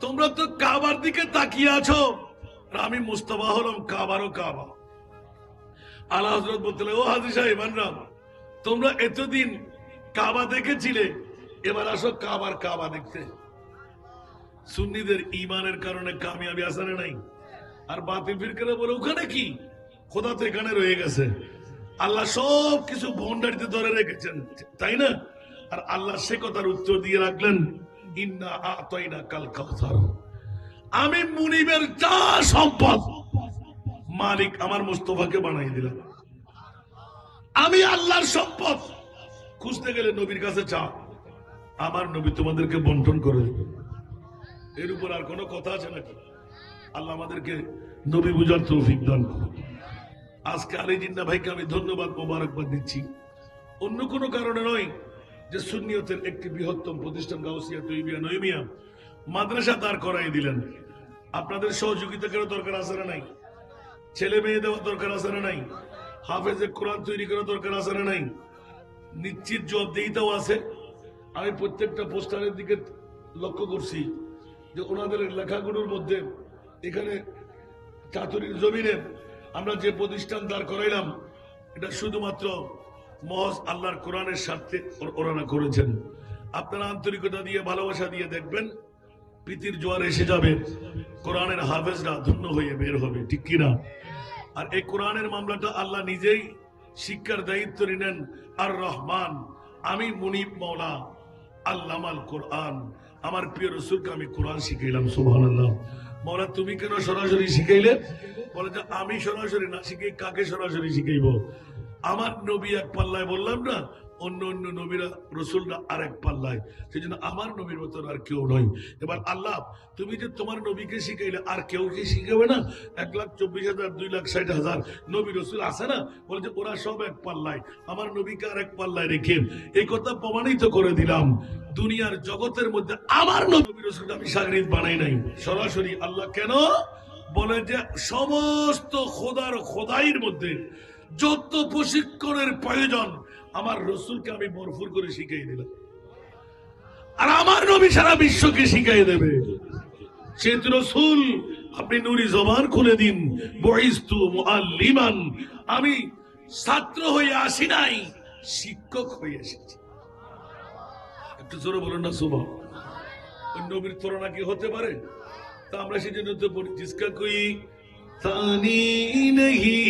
তোমরা তো কাবার দিকে তাকিয়ে আছো, আর আমি মুস্তাফা হলাম কাবারও কাবা। আলা হযরত বলতে, ও হাজী সাহেব আনরাম, তোমরা এতদিন কাবা দেখেছিলে, এবার আসো কাবার কাবা দেখতে। সুন্নিদের ইমানের কারণে কামিয়াবি আসারে নাই। আর বাতিল ফিরকারা বলে ওখানে কি, খোদা তো এখানে রয়ে গেছে, আল্লাহ সব কিছু ভন্ডারিতে ধরে রেখেছেন, তাই না? আর আল্লাহ সে কথার উত্তর দিয়ে রাখলেন, ইন্না আতাইনা কাল কাউসার, আমি মুনিবের যা সম্পদ মালিক আমার মুস্তাফাকে বানাই দিলাম। আমি আল্লাহর সম্পদ, খুঁজতে গেলে নবীর কাছে চা, আমার নবী তোমাদেরকে বন্টন করে দেবে। এর উপর আর কোনো কথা আছে নাকি? আল্লাহ আমাদেরকে নবী বুঝার তৌফিক দান করুন। আজকে আলী জিন্না ভাইকে আমি ধন্যবাদ, মোবারকবাদ দিচ্ছি, অন্য কোনো কারণে নয়, যে সুন্নিয়তের একটি বৃহত্তম প্রতিষ্ঠান গাউসিয়া তৈবিয়া নইমিয়া মাদ্রাসা দাঁড় করাই দিলেন। আপনাদের সহযোগিতা করার দরকার আছে না নাই? ছেলে মেয়ে দেওয়ার দরকার আছে না নাই? হাফেজে কোরআন তৈরি করার দরকার আছে না নাই? নিশ্চিত জবাবদিহিতাও আছে। আমি প্রত্যেকটা পোস্টারের দিকে লক্ষ্য করছি যে ওনাদের লেখাগুলোর মধ্যে এখানে চাতুরীর জমিনে আমরা যে প্রতিষ্ঠান দাঁড় করাইলাম, এটা শুধুমাত্র মহজ আল্লাহর কোরআনের স্বার্থে ওনারা করেছেন। আপনারা আন্তরিকতা দিয়ে, ভালোবাসা দিয়ে দেখবেন, প্রীতির জোয়ার এসে যাবে, কোরআনের হাফেজরা ধন্য হয়ে বের হবে, ঠিক কিনা? আর এই কোরআনের মামলাটা আল্লাহ নিজেই শিক্ষার দায়িত্ব নিলেন। আর রহমান, আমি মুনিব মওলা আল্লামাল কোরআন, আমার প্রিয় রাসূলকে আমি কোরআন শিখাইলাম। সুবহানাল্লাহ। মওলা তুমি কেন সরাসরি শিখাইলে? বলে যে আমি সরাসরি না শিখাই, কাকে সরাসরি শিখাইব? আমার নবী এক পাল্লায়, বললাম না, অন্য অন্য নবীরা রসুলরা আরেক পাল্লায়, সেই জন্য আমার নবীর মতন আর কেউ নয়। এবার আল্লাহ, তুমি যে তোমার নবীকে শিখাইলে, আর কেউ কি শিখাবে না? 1,24,000 2,60,000 নবী রসুল আছে না, বলে যে ওরা সব এক পাল্লায়, আমার নবীকে আর এক পাল্লায় রেখে এই কথা প্রমাণিত করে দিলাম। দুনিয়ার জগতের মধ্যে আমার নবী রসুলকে আমি শাগরিদ বানাই নাই সরাসরি। আল্লাহ কেন? বলে যে সমস্ত খোদার খোদাইয়ের মধ্যে যত প্রশিক্ষণের প্রয়োজন আমার রসুলকে আমি ভরপুর করে শিখিয়ে দিলাম, আর আমার নবী সারা বিশ্বকে শিখিয়ে দেবে। সে রসুল, আপনি নুরি জবান খুলে দিন, বুইস্তু মুআল্লিমান, আমি ছাত্র হয়ে আসি নাই, শিক্ষক হয়ে এসেছি। একটু জোরে বলুন না সুবহান। ওই নবীর তুলনা কি হতে পারে? তা আমরা সেজন্য তো বলি, জিসকা কোই তানি নেহি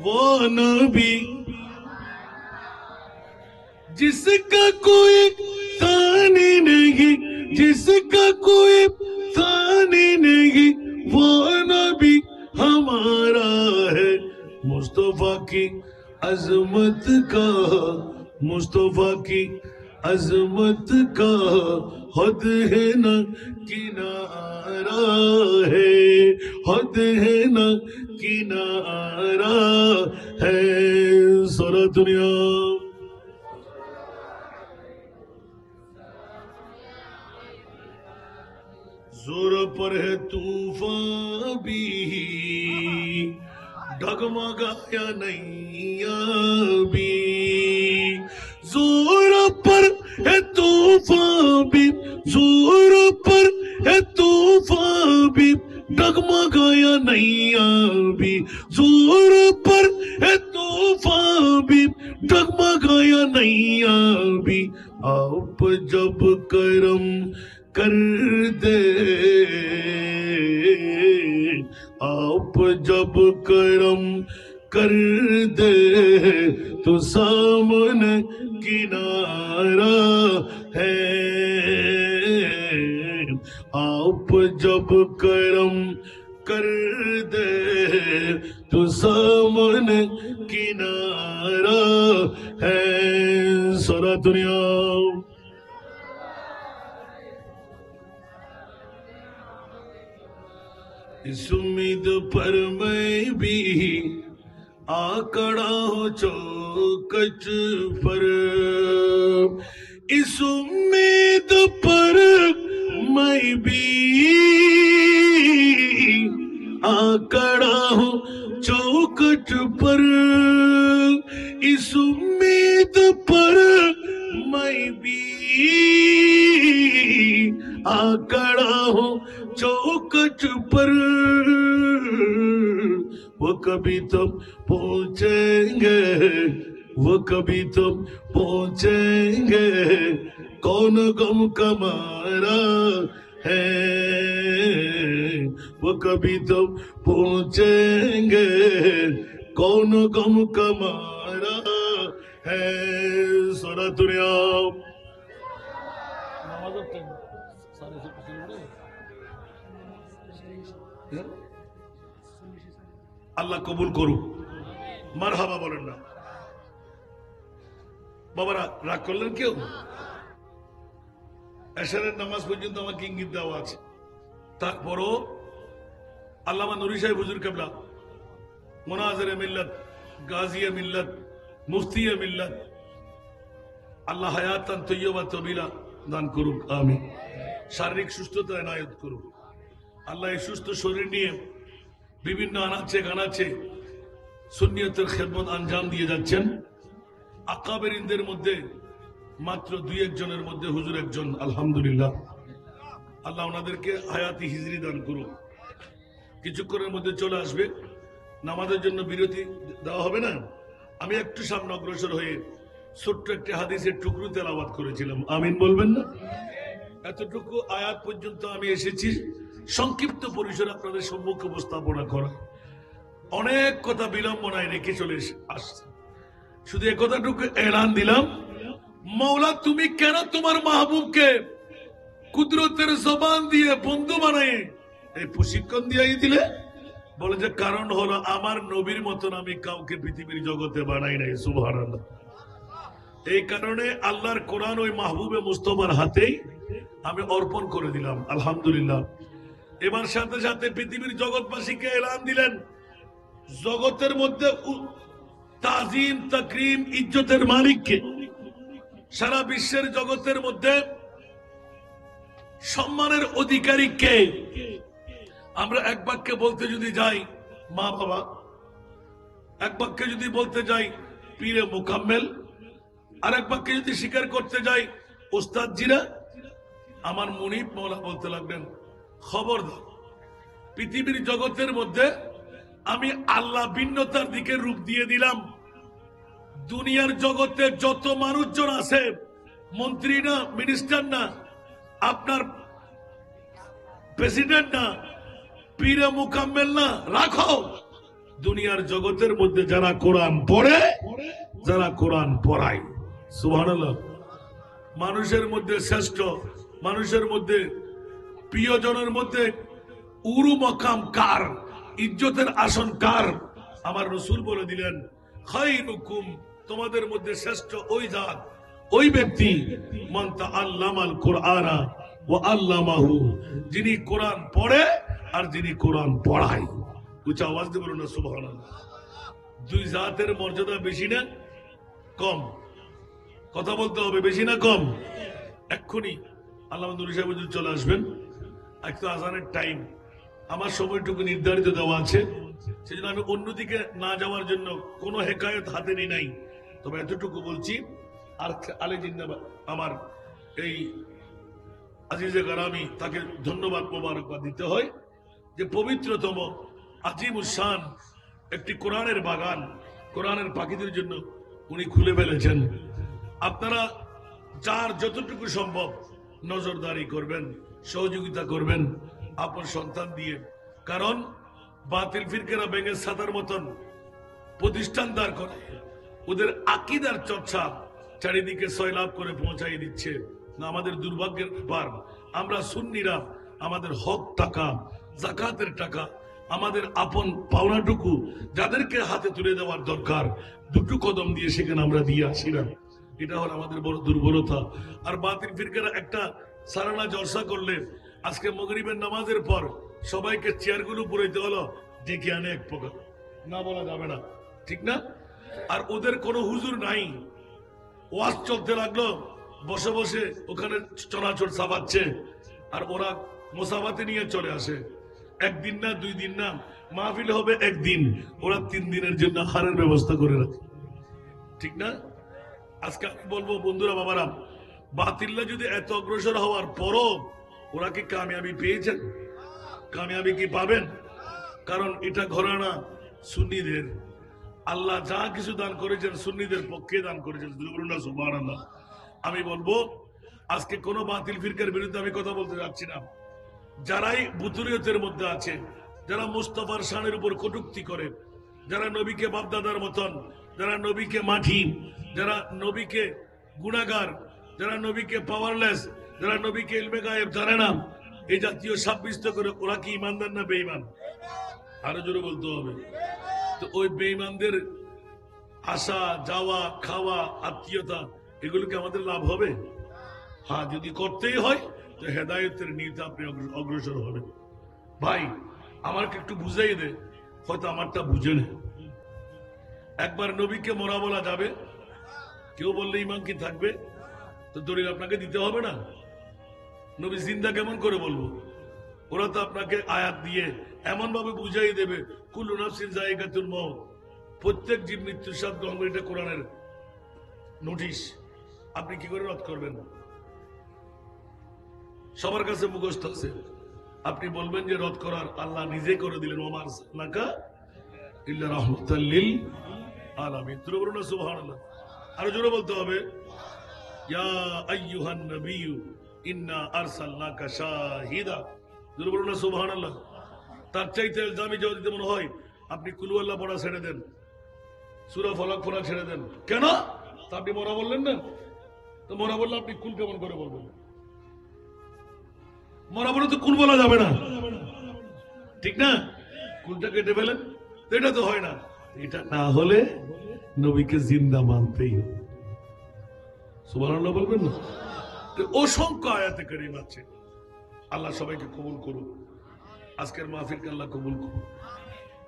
वो जिसका कोई ताने नहीं, जिसका कोई ताने नहीं, वो नबी हमारा है। मुस्तफा की अजमत का, मुस्तफा की अजमत का हद है न किनारा है, हद है न किनारा है। सारा दुनिया जोर पर है तूफान भी, डगमगाया नैया भी। जोर पर है तूफान भी, जोर पर है तूफान भी, डगमगाया नैया भी। जोर पर है तूफान भी, डगमगाया नैया भी। आप जब करम कर दे, आप जब करम कर दे तो सामने किनारा है। आप जब करम कर दे तो सामने किनारा है। सारा दुनिया इस उम्मीद पर मैं भी आकड़ा हूँ चौकच पर, इस उम्मीद पर मैं भी आकड़ा हूँ चौकट पर, इस उम्मीद पर मैं भी आकड़ा हूँ चौकट पर। वो कभी तो पहुंचेंगे, वो कभी तो पहुंचेंगे, कौन गम का मारा है। वो कभी तो पहुंचेंगे, कौन गम का मारा है। सारा दुनिया আল্লাহ কবুল করুক। মারহাবা বলেন না বাবারা, রাগ করলেন কেউ? এশারের নামাজ পর্যন্ত আমাকে ইঙ্গিত দেওয়া আছে, তারপরও আল্লামা নুরি সাহেব হুজুর কেবলা মুনাজিরে মিল্লাত, গাজিয়ে মিল্লাত, মুফতিয়ে মিল্লাত, আল্লাহ হায়াতান তৈয়বা তবিলা দান করুক, আমিন। শারীরিক সুস্থতা এনায়েত করুক আল্লাহ। এই সুস্থ শরীর নিয়ে বিভিন্ন আনাচে গানাচে সুন্নিয়তের খেদমত আঞ্জাম দিয়ে যাচ্ছেন। আকাবেরিনদের মধ্যে মাত্র 2-1 জনের মধ্যে হুজুর একজন, আলহামদুলিল্লাহ। আল্লাহ ওনাদেরকে হায়াতি হিজরি দান করুন। কিছুক্ষণের মধ্যে চলে আসবে, নামাজের জন্য বিরতি দেওয়া হবে না। আমি একটু সামনে অগ্রসর হয়ে ছোট্ট একটি হাদিসের টুকরো তেলাওয়াত করেছিলাম, আমিন বলবেন না? এতটুকু আয়াত পর্যন্ত আমি এসেছি সংক্ষিপ্ত পরিসরে আপনাদের সম্মুখে উপস্থাপনা করা। অনেক কথা বিলম্বনায় রেখে চলে আসছে, শুধু একথাটুকু এলান দিলাম, মৌলা তুমি কেন তোমার মাহবুবকে কুদরতের জবান দিয়ে বন্ধু বানায় এই প্রশিক্ষণ দিয়ে দিলে? বলে যে কারণ হলো আমার নবীর মতন আমি কাউকে পৃথিবীর জগতে বানাই নাই। সুবহানাল্লাহ। এই কারণে আল্লাহর কোরআন ওই মাহবুবে মুস্তফার হাতেই আমি অর্পণ করে দিলাম, আলহামদুলিল্লাহ। এবার সাথে সাথে পৃথিবীর জগৎবাসীকে এলান দিলেন, জগতের মধ্যে তাজিম তাকরিম ইজ্জতের মালিককে, সারা বিশ্বের জগতের মধ্যে সম্মানের অধিকারী কে? আমরা এক বাক্যে বলতে যদি যাই মা বাবা, এক বাক্যে যদি বলতে যাই পীরে মুকাম্মেল, আর এক বাক্যে যদি স্বীকার করতে যাই ওস্তাদজিরা। আমার মুনিব মওলা বলতে লাগলেন, খবরদার পৃথিবীর জগতের মধ্যে আমি আল্লাহ ভিন্নতার দিকে রূপ দিয়ে দিলাম। দুনিয়ার জগতে যত মানুষজন আছে, মন্ত্রী না, মিনিস্টার না, আপনার প্রেসিডেন্ট না, পীরে মুকাম্মেল না, রাখো। দুনিয়ার জগতের মধ্যে যারা কোরআন পড়ে, যারা কোরআন পড়ায়, সুবহানাল্লাহ। মানুষের মধ্যে শ্রেষ্ঠ, মানুষের মধ্যে প্রিয়জনের মধ্যে উরু মকাম কার, ইজ্জতের আসন কার? আমার রাসূল বলে দিলেন, খায়রুকুম, তোমাদের মধ্যে শ্রেষ্ঠ ওই জাত, ওই ব্যক্তি, মান তাআল্লামাল কুরআনা ওয়া আল্লামাহু, যিনি কোরআন পড়ে আর যিনি কোরআন পড়ায়। উচ্চ আওয়াজ দিয়ে বলুন না সুবহানাল্লাহ। দুই জাতের মর্যাদা বেশি না কম? কথা বলতে হবে, বেশি না কম? এক্ষুনি আল্লামা নুরী সাহেব হুজুর চলে আসবেন, একটু আজানের টাইম, আমার সময়টুকু নির্ধারিত দেওয়া আছে, সেজন্য আমি অন্যদিকে না যাওয়ার জন্য কোনো হেকায়ত হাতে নিই নাই। তবে এতটুকু বলছি, আর আলী জিন্দাবাদ, আমার এই আজিজে গারামি, তাকে ধন্যবাদ মোবারকবাদ দিতে হয় যে পবিত্রতম আজিমুশান একটি কোরআনের বাগান কোরআনের পাখিদের জন্য উনি খুলে ফেলেছেন। আপনারা যার যতটুকু সম্ভব নজরদারি করবেন, সহযোগিতা করবেন আপনার সন্তান দিয়ে। কারণ বাতিল ফিরকারা ভেঙে সাদার মতন প্রতিষ্ঠান দাঁড় করে ওদের আকীদার চর্চা চারিদিকে সয়লাভ করে পৌঁছাই দিচ্ছে। না, আমাদের দুর্ভাগ্যের ব্যাপার, আমরা সুন্নিরা আমাদের হক টাকা, যাকাতের টাকা, আমাদের আপন পাওনাটুকু যাদেরকে হাতে তুলে দেওয়ার দরকার, দুটো কদম দিয়ে সেখানে আমরা দিয়ে আসি না। এটা হল আমাদের বড় দুর্বলতা। আর বাতিল ফিরকারা একটা সারানা জলসা করলে, আজকে মাগরিবের নামাজের পর সবাইকে চেয়ারগুলো পুরাইতে হলো ডেকে আনে এক প্রকার, না বলা যাবে না, ঠিক না? আর ওদের কোনো হুজুর নাই, ওয়াজ চলতে লাগলো, বসে বসে ওখানে চলাচল সাবাচ্ছে, আর ওরা মোসাফাতে নিয়ে চলে আসে। একদিন না, দুই দিন না, মাহফিল হবে একদিন, ওরা 3 দিনের জন্য হারের ব্যবস্থা করে রাখে, ঠিক না? আজকে আমি বলবো বন্ধুরা, বাবারা, বাতিল্লা যদি এত অগ্রসর হওয়ার পরও ওরা কি কামিয়াবি পেয়েছেন? কামিয়াবি কি পাবেন? কারণ এটা ঘরানা সুন্নিদের। আল্লাহ যা কিছু দান করেছেন সুন্নিদের পক্ষে দান করেছেন। সুবহানাল্লাহ। আমি বলবো আজকে কোন বাতিল ফিরকার বিরুদ্ধে আমি কথা বলতে যাচ্ছি না। যারাই বুতুরিয়তের মধ্যে আছে, যারা মুস্তাফার শানের উপর কটূক্তি করে, যারা নবীকে বাপদাদার মতন, যারা নবীকে মাঠি, যারা নবীকে গুনাহগার, যারা নবীকে পাওয়ারলেস, যারা নবীকে ইলমে গায়েব জানে না, এই জাতীয় সাব্যস্ত করে, ওরা কি ইমানদার না বেঈমান? আরো জোরে বলতে হবে। তো ওই বেঈমানদের আসা যাওয়া, খাওয়া, আত্মীয়তা, এগুলোকে আমাদের লাভ হবে? হ্যাঁ, যদি করতেই হয় তো হেদায়েতের নিতে আপনি অগ্রসর হবেন। ভাই, আমাকে একটু বুঝাই দে, হয়তো আমারটা বুঝে না। একবার নবীকে মরা বলা যাবে? কেউ বললে ইমান কি থাকবে? তো দলিল আপনাকে দিতে হবে না? নবী জিন্দা কেমন করে বলবো? ওরা তো আপনাকে আয়াত দিয়ে এমন ভাবে বুঝাই দেবে, কুল্লু নাফসিন যায়িকাতুল মউত, প্রত্যেক জীব মৃত্যুর স্বাদ গ্রহণ করে, এটা কোরআনের নোটিশ। আপনি কি করে রদ করবেন? সবার কাছে মুখস্থ আছে। আপনি বলবেন যে রদ করার আল্লাহ নিজে করে দিলেন, ওমা আরসালনাকা ইল্লা রাহমাতাল লিল আলামিন। সুবহানাল্লাহ। আরো জোরে বলতে হবে, ইয়া আইয়ুহান নাবিয়্যু ইন্না আরসালনাকা শাহিদা। জোরে বলুন না সুবহানাল্লাহ। তার চাইতে ইলজামি যদি মনে হয়, আপনি কুল আল্লাহ পড়া ছেড়ে দেন, সূরা ফালাক পড়া ছেড়ে দেন। কেন? তা আপনি মরা বললেন না, তো মরা বললে আপনি কুল কেমন করে বলবেন? মরা বলে তো কুল বলা যাবে না, ঠিক না? কুলটা কেটে ফেলেন, এটা তো হয় না। এটা না হলে নবীকে জিন্দা মানতেই হবে। সুবহানাল্লাহ বলবেন না? অসংখ্য আয়াতে কারীম আছে। আল্লাহ সবাইকে কবুল করুন। আজকের মাহফিলকে আল্লাহ কবুল করুন।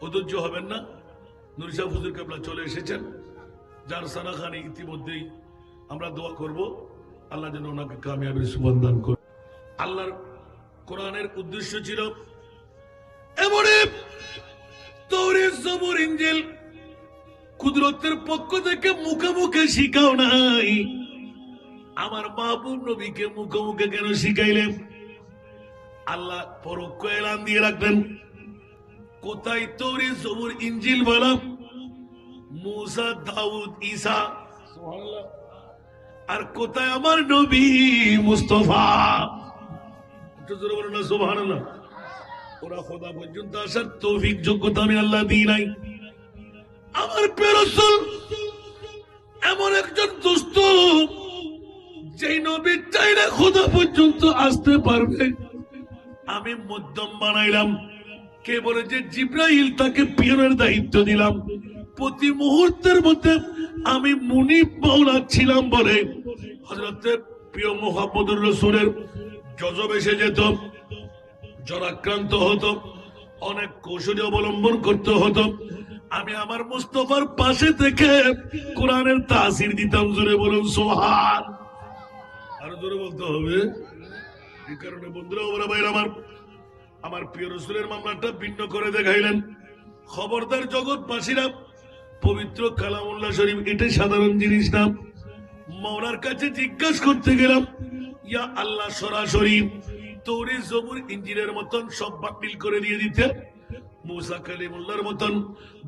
অধৈর্য হবেন না। নুরী সাহেব হুজুর কেবলা চলে এসেছেন, যার সানাখানি ইতিমধ্যেই আমরা দোয়া করব, আল্লাহ যেন ওনাকে কামিয়াবির সুবহান দান করে। আল্লাহর কোরআনের উদ্দেশ্য ছিল এমনি তাওরাত, জবুর, ইনজিল কুদরতের পক্ষ থেকে মুখে মুখে শিখাও নাই। আমার মাহবুব নবীকে মুখে মুখে কেন শিখাইলেন? আল্লাহ পরোক্ষ এলান দিয়ে রাখলেন, কোথায় তাওরাত, জবুর, ইনজিল বলা, মুসা, দাউদ, ঈসা, সুবহানাল্লাহ, আর কোথায় আমার নবী মুস্তাফা। একটু জোরে বলুন না সুবহানাল্লাহ। ওরা খোদা পর্যন্ত আসার তৌফিক যোগ্যতা আমি আল্লাহ দিই নাই। আমার প্রিয় রাসূল এমন একজন দোস্ত যেই নবী চাইলে খোদা পর্যন্ত আসতে পারবে, আমি মধ্যম বানাইলাম। কে বলে যে জিব্রাইল, তাকে পিয়নের দায়িত্ব দিলাম। প্রতি মুহূর্তের মধ্যে আমি মুনিব মাওলা ছিলাম বলে হযরতে প্রিয় মুহাম্মদুর রাসূলের গজব এসে যেত, জ্বরাক্রান্ত হতো, অনেক কৌশলী অবলম্বন করতে হতো। আমি আমার মুস্তাফার পাশে থেকে কোরআনের তাসির দিতাম। জোরে বলুন সুবহান। আরো জোরে বলতে হবে। এই কারণে বন্ধুরা, ওরা ভাই আমার প্রিয় রাসূলের মামলাটা ভিন্ন করে দেখাইলেন। খবরদার জগৎবাসীরা, পবিত্র কালামুল্লাহ শরীফ এটাই সাধারণ জিনিস না। মাওলার কাছে জিজ্ঞাসা করতে গেলাম, ইয়া আল্লাহ সরাসরি তৌরাত জবুর ইনজিলের মতন সব বাতিল করে দিয়ে দিতে, মুসা কালিমুল্লাহর মতন,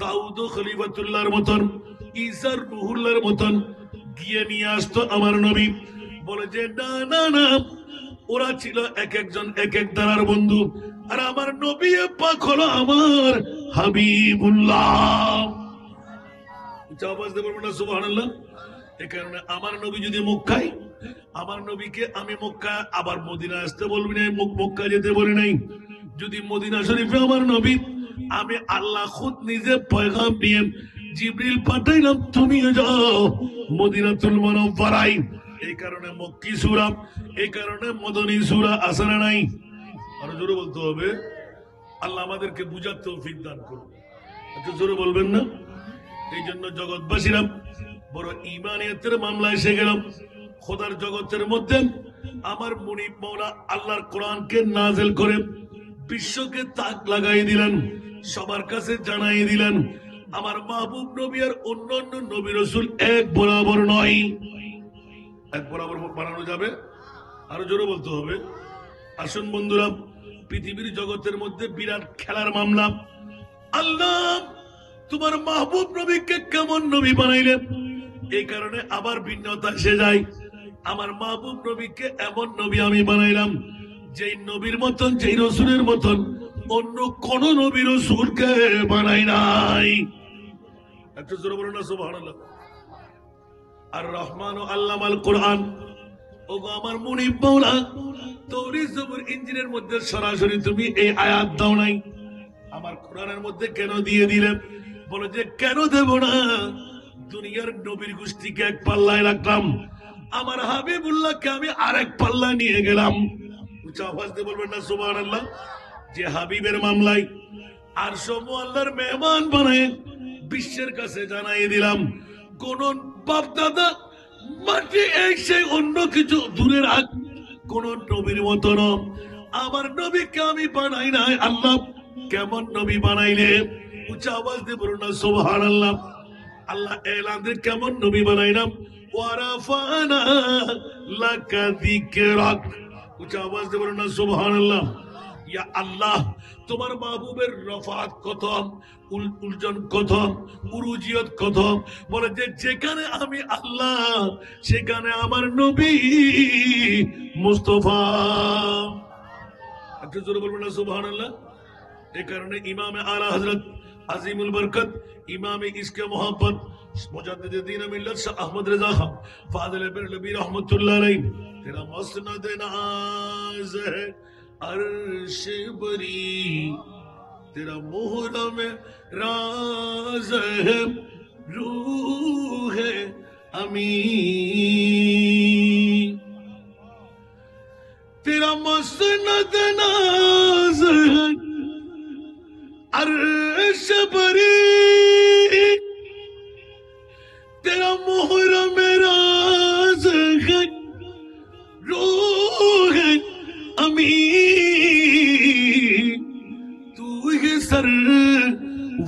দাউদ খলিফাতুল্লাহর মতন, ঈসা রূহুল্লাহর মতন গিয়ে নিয়ে আসতো আমার নবী। বলে যে না না না, ওরা ছিল এক একজন এক এক দ্বারার বন্ধু, আর আমার নবী পাক হলো আমার হাবিবুল্লাহ। আওয়াজ দিয়ে বলবেন না সুবহানাল্লাহ। এই কারণে আমার নবী যদি মক্কায়, আমার নবীকে আমি মক্কা আবার মদিনা আসতে বলবি নাই, মক্কা যেতে বলি নাই। যদি মদিনা শরীফে আমার নবী, আমি আল্লাহ খুদ নিজে পয়গাম নিয়ে জিবরিল পাঠাইলাম, তুমি যাও মদিনাতুল মুনাওয়ারায়। এই কারণে মক্কি সূরা, এই কারণে মদনী সূরা আছে না নাই? আরো জোরে বলতে হবে। আল্লাহ আমাদেরকে বুঝার তৌফিক দান করুন। এত জোরে বলবেন না? এই জন্য জগৎবাসীরা বড় ঈমানিয়তের মামলা এসে গেলাম। খোদার জগতের মধ্যে আমার মুনিব মাওলা আল্লাহর কোরআনকে নাযিল করে বিশ্বকে তাক লাগাই দিলেন, সবার কাছে জানাই দিলেন আমার মাহবুব নবী আর অন্যান্য নবী রাসূল এক বরাবর নয়। এক বরাবর বানানো যাবে? আরো জোরে বলতে হবে। আসুন বন্ধুরা, পৃথিবীর জগতের মধ্যে বিরাট খেলার মামলা। আল্লাহ তোমার মাহবুব নবীকে কেমন নবী বানাইলেন? এই কারণে আবার ভিন্নতা এসে যায়। আমার মাহবুব নবীকে এমন নবী আমি বানাইলাম, যেই নবীর মতন, যেই রসুলের মতন অন্য কোন নবী রসুলকে বানাই নাই। একটু জোরে বলুন না সুবহানাল্লাহ। আর রহমান ও আল্লামাল কোরআন, ও আমার মুনিব মাওলা, তৌরাত জবুর ইনজিলের মধ্যে সরাসরি তুমি এই আয়াত দাও নাই, আমার কোরআনের মধ্যে কেন দিয়ে দিলেন? বলে যে কেন দেব না, দুনিয়ার নবীর গোষ্ঠীকে এক পাল্লায় রাখলাম, আমার হাবিবুল্লাহকে আমি আরেক পাল্লায় নিয়ে গেলাম। উচ্চ আওয়াজ দিয়ে বলবেন না সুবহানাল্লাহ। যে হাবিবের মামলায় আর সব আল্লাহর মেহমান বানায় বিশ্বের কাছে জানাই দিলাম, কোন বাপ দাদা মাটি এসে অন্য কিছু দূরে রাখ, কোন নবীর মতন আমার নবীকে আমি বানাই নাই। আল্লাহ কেমন নবী বানাইলে? উচ্চ আওয়াজ দিয়ে বলুন না সুবহানাল্লাহ। আল্লাহ এলান দিয়ে কেমন নবী বানাইলাম, ওয়ারাফানা লাকা যিকরাক। উচ্চ আওয়াজ দিয়ে বলুন না সুবহানাল্লাহ। ইয়া আল্লাহ, তোমার মাহবুবের রফাত কত, উলজন কত, উরুজিয়ত কত। বলে যে যেখানে আমি আল্লাহ, সেখানে আমার নবী মুস্তাফা। একটু জোরে বলবেন না সুবহানাল্লাহ। এই কারণে ইমামে আলা হযরত আজিমুল বরকত, ইমামে ইশকে মোহাম্মদ, মুজাদ্দিদ দ্বীন মিল্লাত শাহ আহমদ রেজা খান ফাজিল বেরলভী रहमतुल्लाह अलैह, तेरा मसनद नाज है अर्श बरी, तेरा मुहरम राज है रूह अमीन, तेरा मसनद नाज है अर्श बरी, तेरा मुहरम राज है रूह अमीन, तू ही सरवारे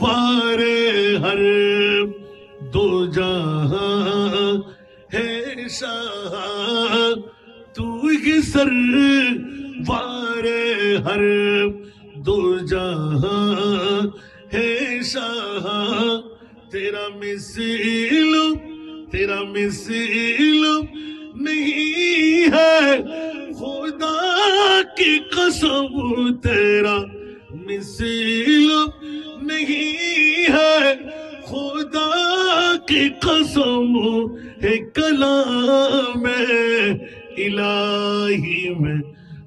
हर दो जहां है शाह, तू ही सरवारे हर दो जहां है शाह, तेरा मिसिल नहीं है खुदा की कसम, तेरा मिसिल नहीं है خدا کی قسم ہے کلام الہی میں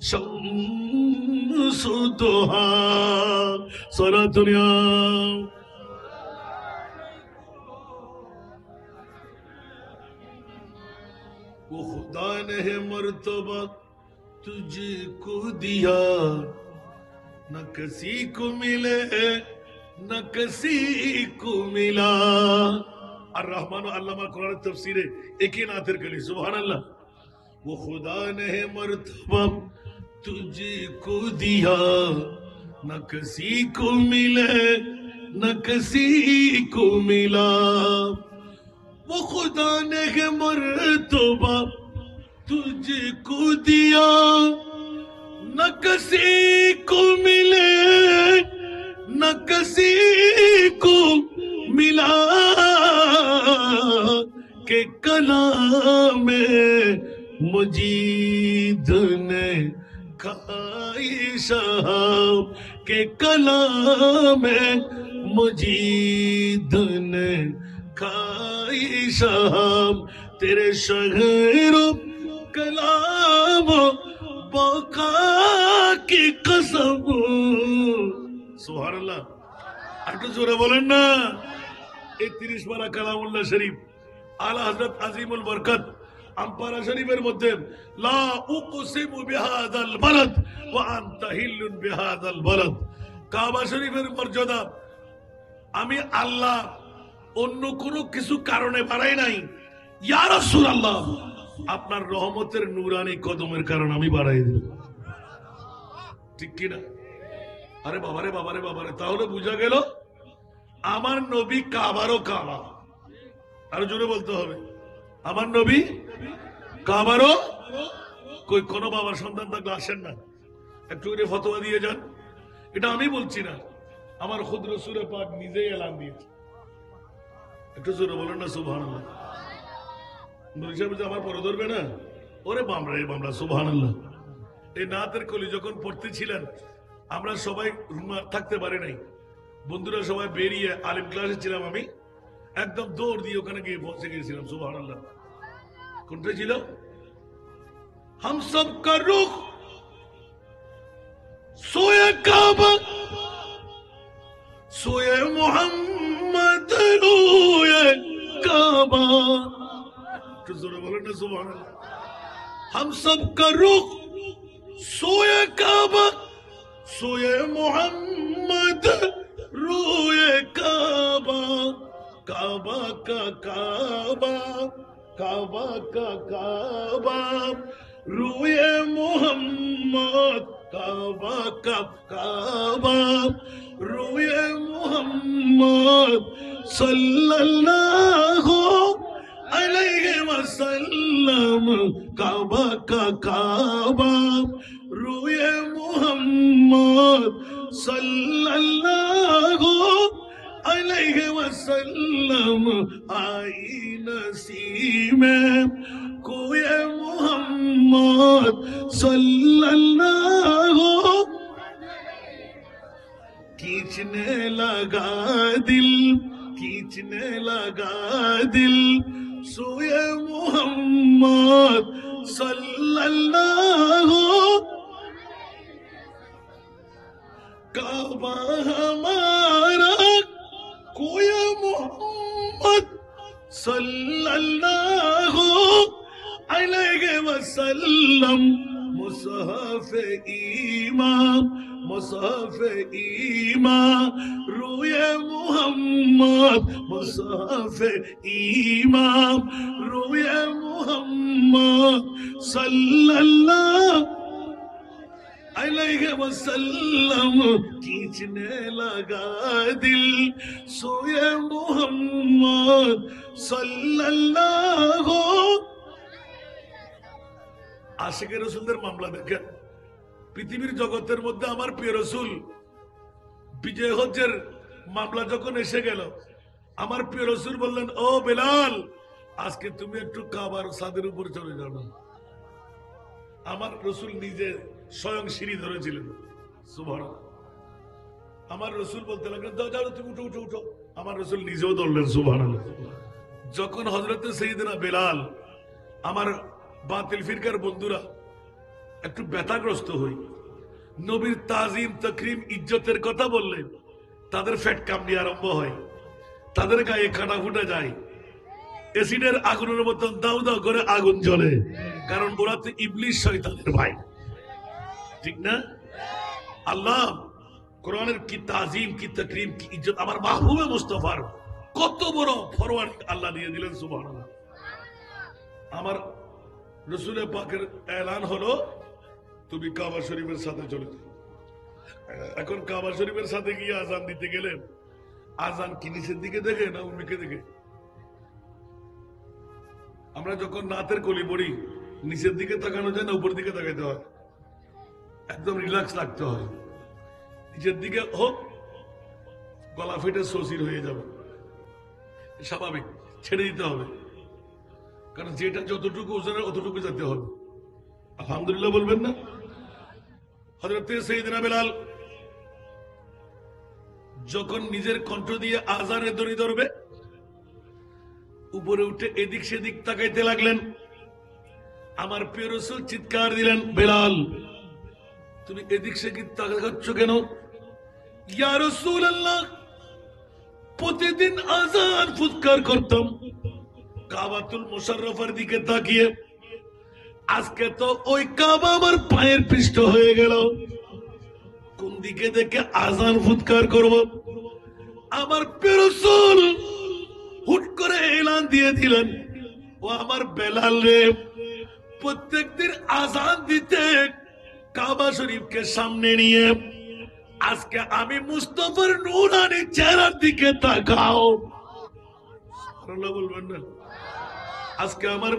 شمس دوہا سورہ دنیا وہ خدا نے ہے مرتبہ تجھ کو دیا نہ کسی کو ملے نہ کسی کو ملا الرحمن علامہ قرآن تفسیر ایک ہی ناطر کلی سبحان اللہ وہ خدا نے ہے مرتبہ تجھ کو دیا نہ کسی کو ملے نہ کسی کو ملا وہ خدا نے ہے مرتبہ تجھ کو دیا نہ کسی کو ملے نہ کسی کو ملا کہ کلام مجید نے کھائی شہاب کہ کلام مجید نے کھائی شہاب تیرے شہر کلام بقا کی قسم سبحان اللہ একটু জোরে বলেন না এই 30 পারা কালামুল্লাহ শরীফ আলা হযরত আজিমুল বরকত আমপারা শরীফের মধ্যে লা উকসিমু বিহাযাল বালাদ ওয়া আনতা হিল্লুন বিহাযাল বালাদ কাবা শরীফের মর্যাদা আমি আল্লাহ অন্য কোনো কিছু কারণে বাড়াই নাই ইয়া রাসূলুল্লাহ আপনার রহমতের নূরানি কদমের কারণে আমি বাড়াই দিই ঠিক কি না আরে বাবারে বাবারে বাবারে তাহলে বুঝা গেল আমার নবী কাবারও কাবা আর জোরে বলতে হবে আমার নবী কাবারও কই কোন বাবার সন্তান থাকলে আসেন না একটু করে ফতোয়া দিয়ে যান এটা আমি বলছি না আমার খুদ রাসূল পাক নিজেই এলান দিয়েছে একটু জোরে বলেন না সুবহানাল্লাহ নবী সাহেব যে আমার পরে ধরবে না ওরে বামরা সুবহানাল্লাহ এই নাতের কলি যখন পড়তেছিলেন আমরা সবাই রুমে থাকতে পারি নাই বন্ধুরা সবাই বেরিয়ে আলিম ক্লাসে ছিলাম আমি একদম দৌড় দিয়ে ওখানে গিয়ে পৌঁছে গিয়েছিলাম সুবহানাল্লাহ কোনটা ছিল हम सब का रुख सोए काबा सोए मोहम्मद रोए काबा तो जरा बोलो ना सुबहानल्लाह हम सब का रुख सोए काबा सोए मोहम्मद रोए काबा काबा का काबा काबा का काबा روئے محمد کعبہ کا کعبہ روئے محمد صلی اللہ علیہ وسلم کعبہ کا کعبہ روئے محمد صلی اللہ علیہ وسلم آئی نسیم کوئی محمد صلی اللہ کھینچنے لگا دل سوئے محمد صلی اللہ کعبہ ہمارا کوئی محمد صلی اللہ علیہ وسلم مصحف ایمان روئے محمد مصحف ایمان روئے محمد صلی اللہ علیہ وسلم کھینچنے لگا دل سوئے محمد صلی اللہ আশিকের রাসূলদের মামলা দেখেন পৃথিবীর জগতের মধ্যে আমার প্রিয় রাসূল বিজয় হজ্জের মামলা যখন এসে গেল আমার প্রিয় রাসূল বললেন ও বেলাল আজকে তুমি একটু কাবার ছাদের উপর চলে যাও না আমার রাসূল নিজে স্বয়ং সিঁড়ি ধরেছিলেন সুবহানাল্লাহ আমার রাসূল বলতে লাগলেন যাও যাও তুমি উঠো উঠো উঠো আমার রাসূল নিজেও ধরলেন সুবহানাল্লাহ। যখন হযরতে সাইয়েদনা বেলাল আমার বাতিল ফিরকার বন্ধুরা একটু ব্যথাগ্রস্ত হই, নবীর তাজিম তাকরিম ইজ্জতের কথা বললে তাদের ফ্যাট কামড়ি আরম্ভ হয়, তাদের গায়ে কাটা ফুটে যায়, এসিডের আগুনের মতন দাউ দাউ করে আগুন জ্বলে, কারণ ওরা তো ইবলিস শয়তানের ভাই, ঠিক না? আল্লাহ কোরআনের কি তাজিম কি তাকরিম কি ইজ্জত আমার মাহবুবে মুস্তাফার কত বড় ফরওয়ার্ড আল্লাহ দিয়ে দিলেন সুবহানাল্লাহ। আমার রাসূল পাকের এলান হলো তুমি কাবা শরীফের সাথে চলে যাও। এখন কাবা শরীফের সাথে গিয়ে আজান দিতে গেলে আজান কি নিচের দিকে দেখে না উম্মিকে দেখে? আমরা যখন নাতের কলি পড়ি নিচের দিকে তাকানো যায় না উপর দিকে তাকাইতে হয়, একদম রিল্যাক্স রাখতে হয়। নিচের দিকে হোক গলা ফেটে শশির হয়ে যাবে, স্বাভাবিক, ছেড়ে দিতে হবে, কারণ যেটা যতটুকু ওজনের অতটুকু যেতে হবে। আলহামদুলিল্লাহ বলবেন না? হযরত সাইয়েদনা বেলাল যখন নিজের কণ্ঠ দিয়ে আজানের ধ্বনি ধরবে উপরে উঠে এদিক সেদিক তাকাইতে লাগলেন। আমার প্রিয় রাসূল চিৎকার দিলেন, বেলাল তুমি এদিক সেদিক তাকাচ্ছ কেন? ইয়া রাসূলুল্লাহ, প্রতিদিন আজান ফুৎকার করতাম কাবাতুল মুশাররফার দিকে তাকিয়ে, আজকে তো ওই কাবা আমার পায়ের পৃষ্ঠ হয়ে গেল, কোন দিকে দেখে আজান ফুৎকার করব? আমার প্রিয় রাসূল হুট করে এলান দিয়ে দিলেন, ও আমার বেলাল রে, প্রত্যেকদিন আজান দিতে কাবা শরীফকে সামনে নিয়ে আজকে আমি মুস্তাফার নূরানি চেহারার দিকে তাকাও। আল্লাহ বলবেন না? আজকে আমার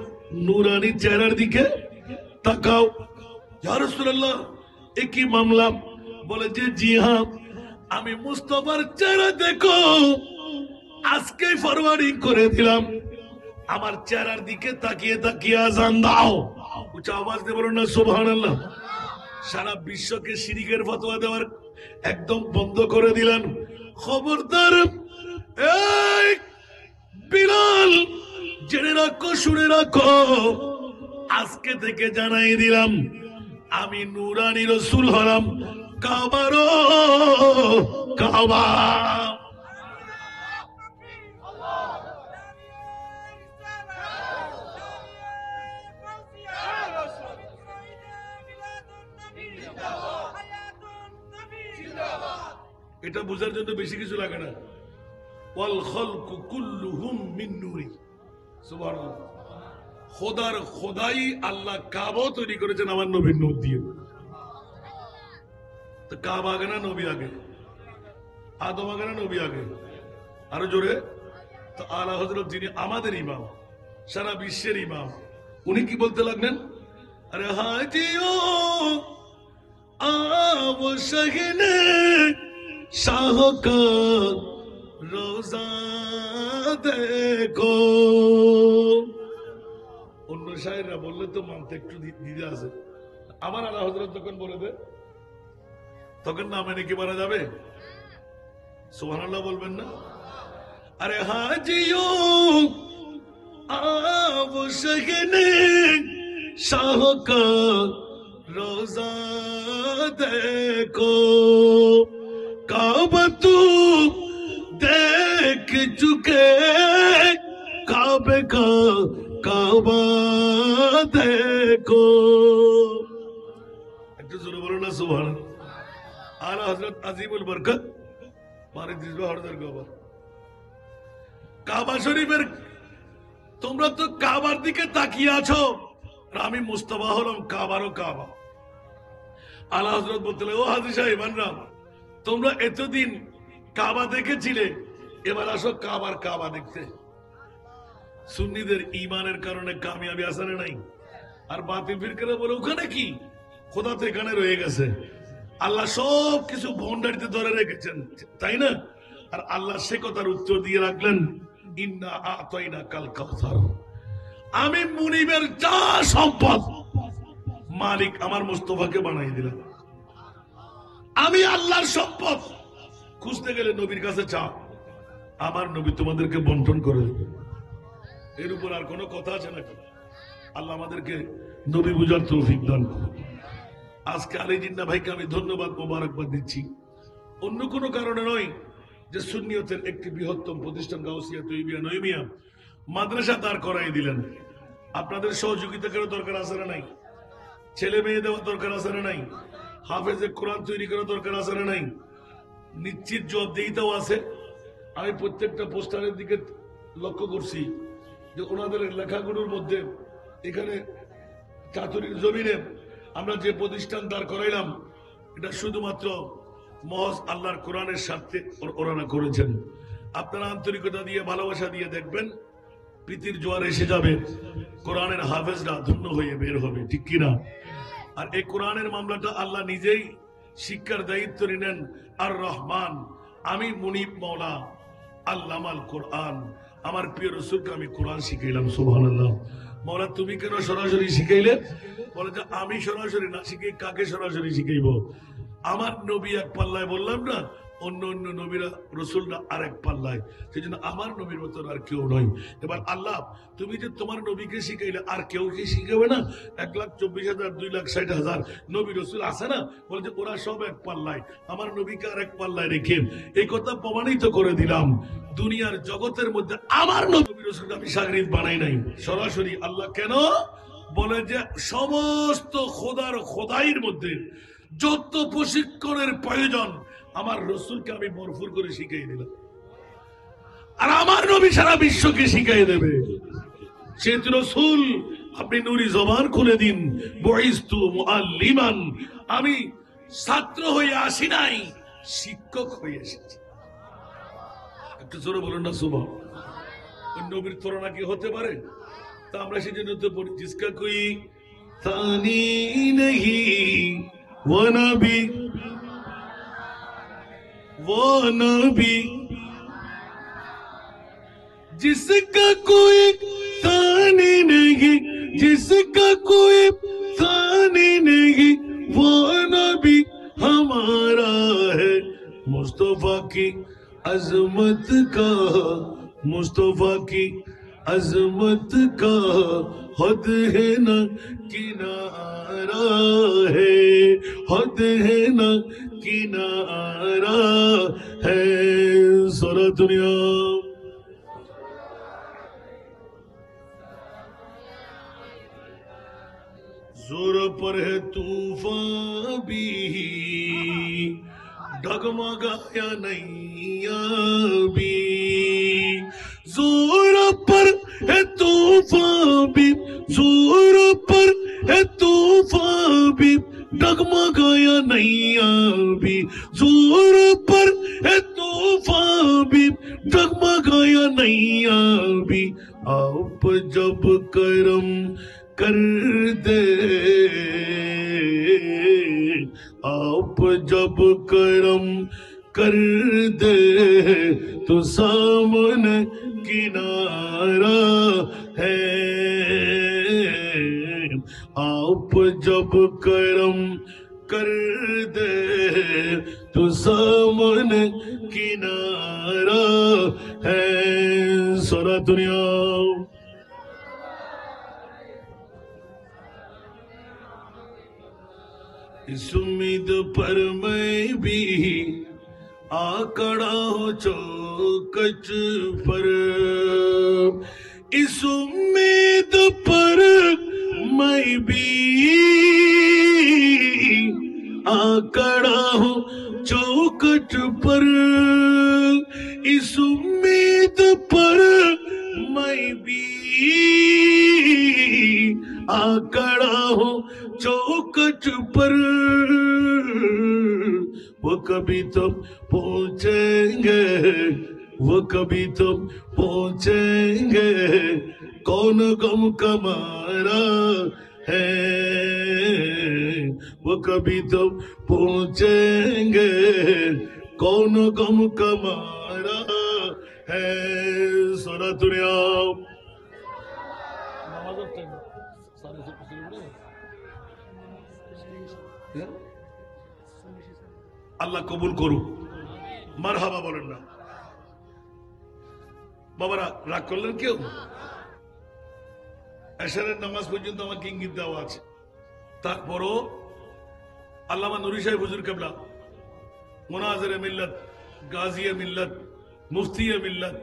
নূরানি চেহারার দিকে তাকাও। ইয়া রাসূলুল্লাহ এ কি মামলা? বলে যে জি হ্যাঁ, আমি মুস্তাফার চেহারা দেখো আজকে ফরওয়ার্ডিং করে দিলাম, আমার চেহারার দিকে তাকিয়ে তাকিয়ে আজান দাও। উচ্চ আওয়াজ দিয়ে বলুন না সুবহানাল্লাহ। সারা বিশ্বকে শিরকের ফতোয়া দেওয়ার একদম বন্ধ করে দিলেন। খবরদার এই বিলাল, জেনে রাখো শুনে রাখো, আজকে থেকে জানাই দিলাম আমি নূরানি রাসূল হলাম কাবারও কাবা। এটা বোঝার জন্য বেশি কিছু লাগে না। ওয়াল খালকু কুল্লুহুম মিন নূরি, সুবহানাল্লাহ। খোদার খোদাই আল্লাহ কাবা তৈরি করেছেন আমার নবীর নূর দিয়ে। তো কাবা আগে না নবী আগে? আদম আগে না নবী আগে? আরো জোরে। তো আলা হযরত যিনি আমাদের ইমাম, সারা বিশ্বের ইমাম, উনি কি বলতে লাগলেন? আরে হাজিও আও শহনে শাহ কা রোজা দেখো। অন্য শায়েররা বললে তো মানতে একটু দ্বিধা আছে, আমার আলা হযরত যখন বলে দে তখন না মেনে কি মারা যাবে? সুবহানাল্লাহ বলবেন না? আরে হাজিও আও শহনে শাহ কা রোজা দেখো, কাবা তু देख चुके काबे का काबा देखो। একটু জোরে বলো না সুবহান। আলা হযরত আজিমুল বরকত মারে দিসবা হরদার কাবা, কাবা শরীফের, তোমরা তো কাবার দিকে তাকিয়ে আছো, আর আমি মুস্তাফা হলাম কাবারও কাবা। আলা হযরত বলতেন, ও হাজী সাহেব আনরাম, তোমরা এতদিন কাবা দেখেছিলে, এবার আসো কাবার কাবা দেখতে। সুন্নিদের ইমানের কারণে কামিয়াবি আসারে নাই। আর বাতিল ফিরকারা বলে ওখানে কি, খোদা তো এখানে রয়ে গেছে, আল্লাহ সব কিছু ভন্ডারিতে ধরে রেখেছেন, তাই না? আর আল্লাহ সে কথার উত্তর দিয়ে রাখলেন, ইন্না আতাইনা কাল কাউসার, আমি মুনিবের যা সম্পদ মালিক আমার মুস্তাফাকে বানাই দিলাম। আমি আল্লাহর সম্পদ খুঁজতে গেলে নবীর কাছে চাও, আমার নবী তোমাদেরকে বন্টন করে দেবে। এর উপর আর কোনো কথা আছে নাকি? আল্লাহ আমাদেরকে নবী বুঝার তৌফিক দান করুন। আজকে আলী জিন্না ভাইকে আমি ধন্যবাদ মোবারকবাদ দিচ্ছি, অন্য কোনো কারণে নয়, যে সুন্নিয়তের একটি বৃহত্তম প্রতিষ্ঠান গাউসিয়া তৈবিয়া নইমিয়া মাদ্রাসা দাঁড় করাই দিলেন। আপনাদের সহযোগিতা করার দরকার আছে না নাই? ছেলে মেয়ে দেওয়ার দরকার আছে না নাই? হাফেজে কোরআন তৈরি করার দরকার আছে না নাই? নিশ্চিত জবাবদিহিতাও আছে। আমি প্রত্যেকটা পোস্টারের দিকে লক্ষ্য করছি যে ওনাদের লেখাগুলোর মধ্যে এখানে চাতুরীর জমিনে আমরা যে প্রতিষ্ঠান দাঁড় করাইলাম, এটা শুধুমাত্র মহজ আল্লাহর কোরআনের স্বার্থে ওনারা করেছেন। আপনারা আন্তরিকতা দিয়ে ভালোবাসা দিয়ে দেখবেন, প্রীতির জোয়ার এসে যাবে, কোরআনের হাফেজরা ধন্য হয়ে বের হবে, ঠিক কিনা? আর এই কোরআনের মামলাটা আল্লাহ নিজেই শিক্ষার দায়িত্ব নিলেন। আর রহমান, আমি মুনিব মওলা আল্লামাল কোরআন, আমার প্রিয় রসুলকে আমি কোরআন শিখাইলাম। সুবহানাল্লাহ। মওলা তুমি কেন সরাসরি শিখাইলে? বলে যে আমি সরাসরি না শিখাই, কাকে সরাসরি শিখাইব? আমার নবী এক পাল্লায়, বললাম না, অন্য অন্য নবীরা রসুলরা আরেক পাল্লায়, সেই জন্য আমার নবীর মতো আর কেউ নয়। এবার আল্লাহ, তুমি যে তোমার নবীকে শিখাইলে, আর কেউ কি শিখাবে না? 1,24,000 2,60,000 নবী রসুল আছে না? বলে যে ওরা সব এক পাল্লায়, আমার নবীকে আর এক পাল্লায় রেখে এই কথা প্রমাণিত করে দিলাম। দুনিয়ার জগতের মধ্যে আমার নবী রসুল আমি শাগরিদ বানাই নাই সরাসরি। আল্লাহ কেন? বলে যে সমস্ত খোদার খোদাইয়ের মধ্যে যত প্রশিক্ষণের প্রয়োজন আমার রসুলকে আমি ভরপুর করে শিখিয়ে দিলাম। আর আমার নবী সারা বিশ্বকে শিখিয়ে দেবে। সে রসুল, আপনি নুরি জবান খুলে দিন, বুইস্তু মুআল্লিমান, আমি ছাত্র হয়ে আসি নাই, শিক্ষক হয়ে এসেছি। একটু জোরে বলুন না সুবহান। ওই নবীর তুলনা কি হতে পারে? তা আমরা সেজন্য তো পড়ি, জিসকা কোই তানি নেহি वो नबी जिसका कोई तानी नहीं, जिसका कोई तानी नहीं, वो नबी हमारा है। मुस्तफा की अजमत का, मुस्तफा की अजमत का हद है न किनारा है, हद है न किनारा है। सारा दुनिया जोर पर है तूफान भी, डगमगाया नैया भी। जोर पर है तूफान भी, जोर पर है तूफान भी, डगमगाया नैया भी। जोर पर है तूफान भी, डगमगाया नैया भी। आप जब करम कर दे, आप जब करम कर दे तो सामने किनारा है। आप जब करम कर दे तो सामने किनारा है। सारा दुनिया इस उम्मीद पर मैं भी आकड़ा हो चौकच पर, इस उम्मीद पर मैं भी आकड़ा हो चौकट पर, इस उम्मीद पर मैं भी आकड़ा हो चौकट पर। वो कभी तो पहुंचेंगे, वो कभी तो पहुंचेंगे, कौन गम का मारा है। वो कभी तो पहुंचेंगे, कौन गम का मारा है। सारा दुनिया আল্লাহ কবুল করুক। মারহাবা বলেন না। বাবারা রাগ করলেন কেউ? এশারের নামাজ পর্যন্ত আমাকে ইঙ্গিত দেওয়া আছে। তারপরও আল্লামা নুরি সাহেব হুজুর কেবলা, মুনাজিরে মিল্লাত, গাজিয়ে মিল্লাত, মুফতিয়ে মিল্লাত,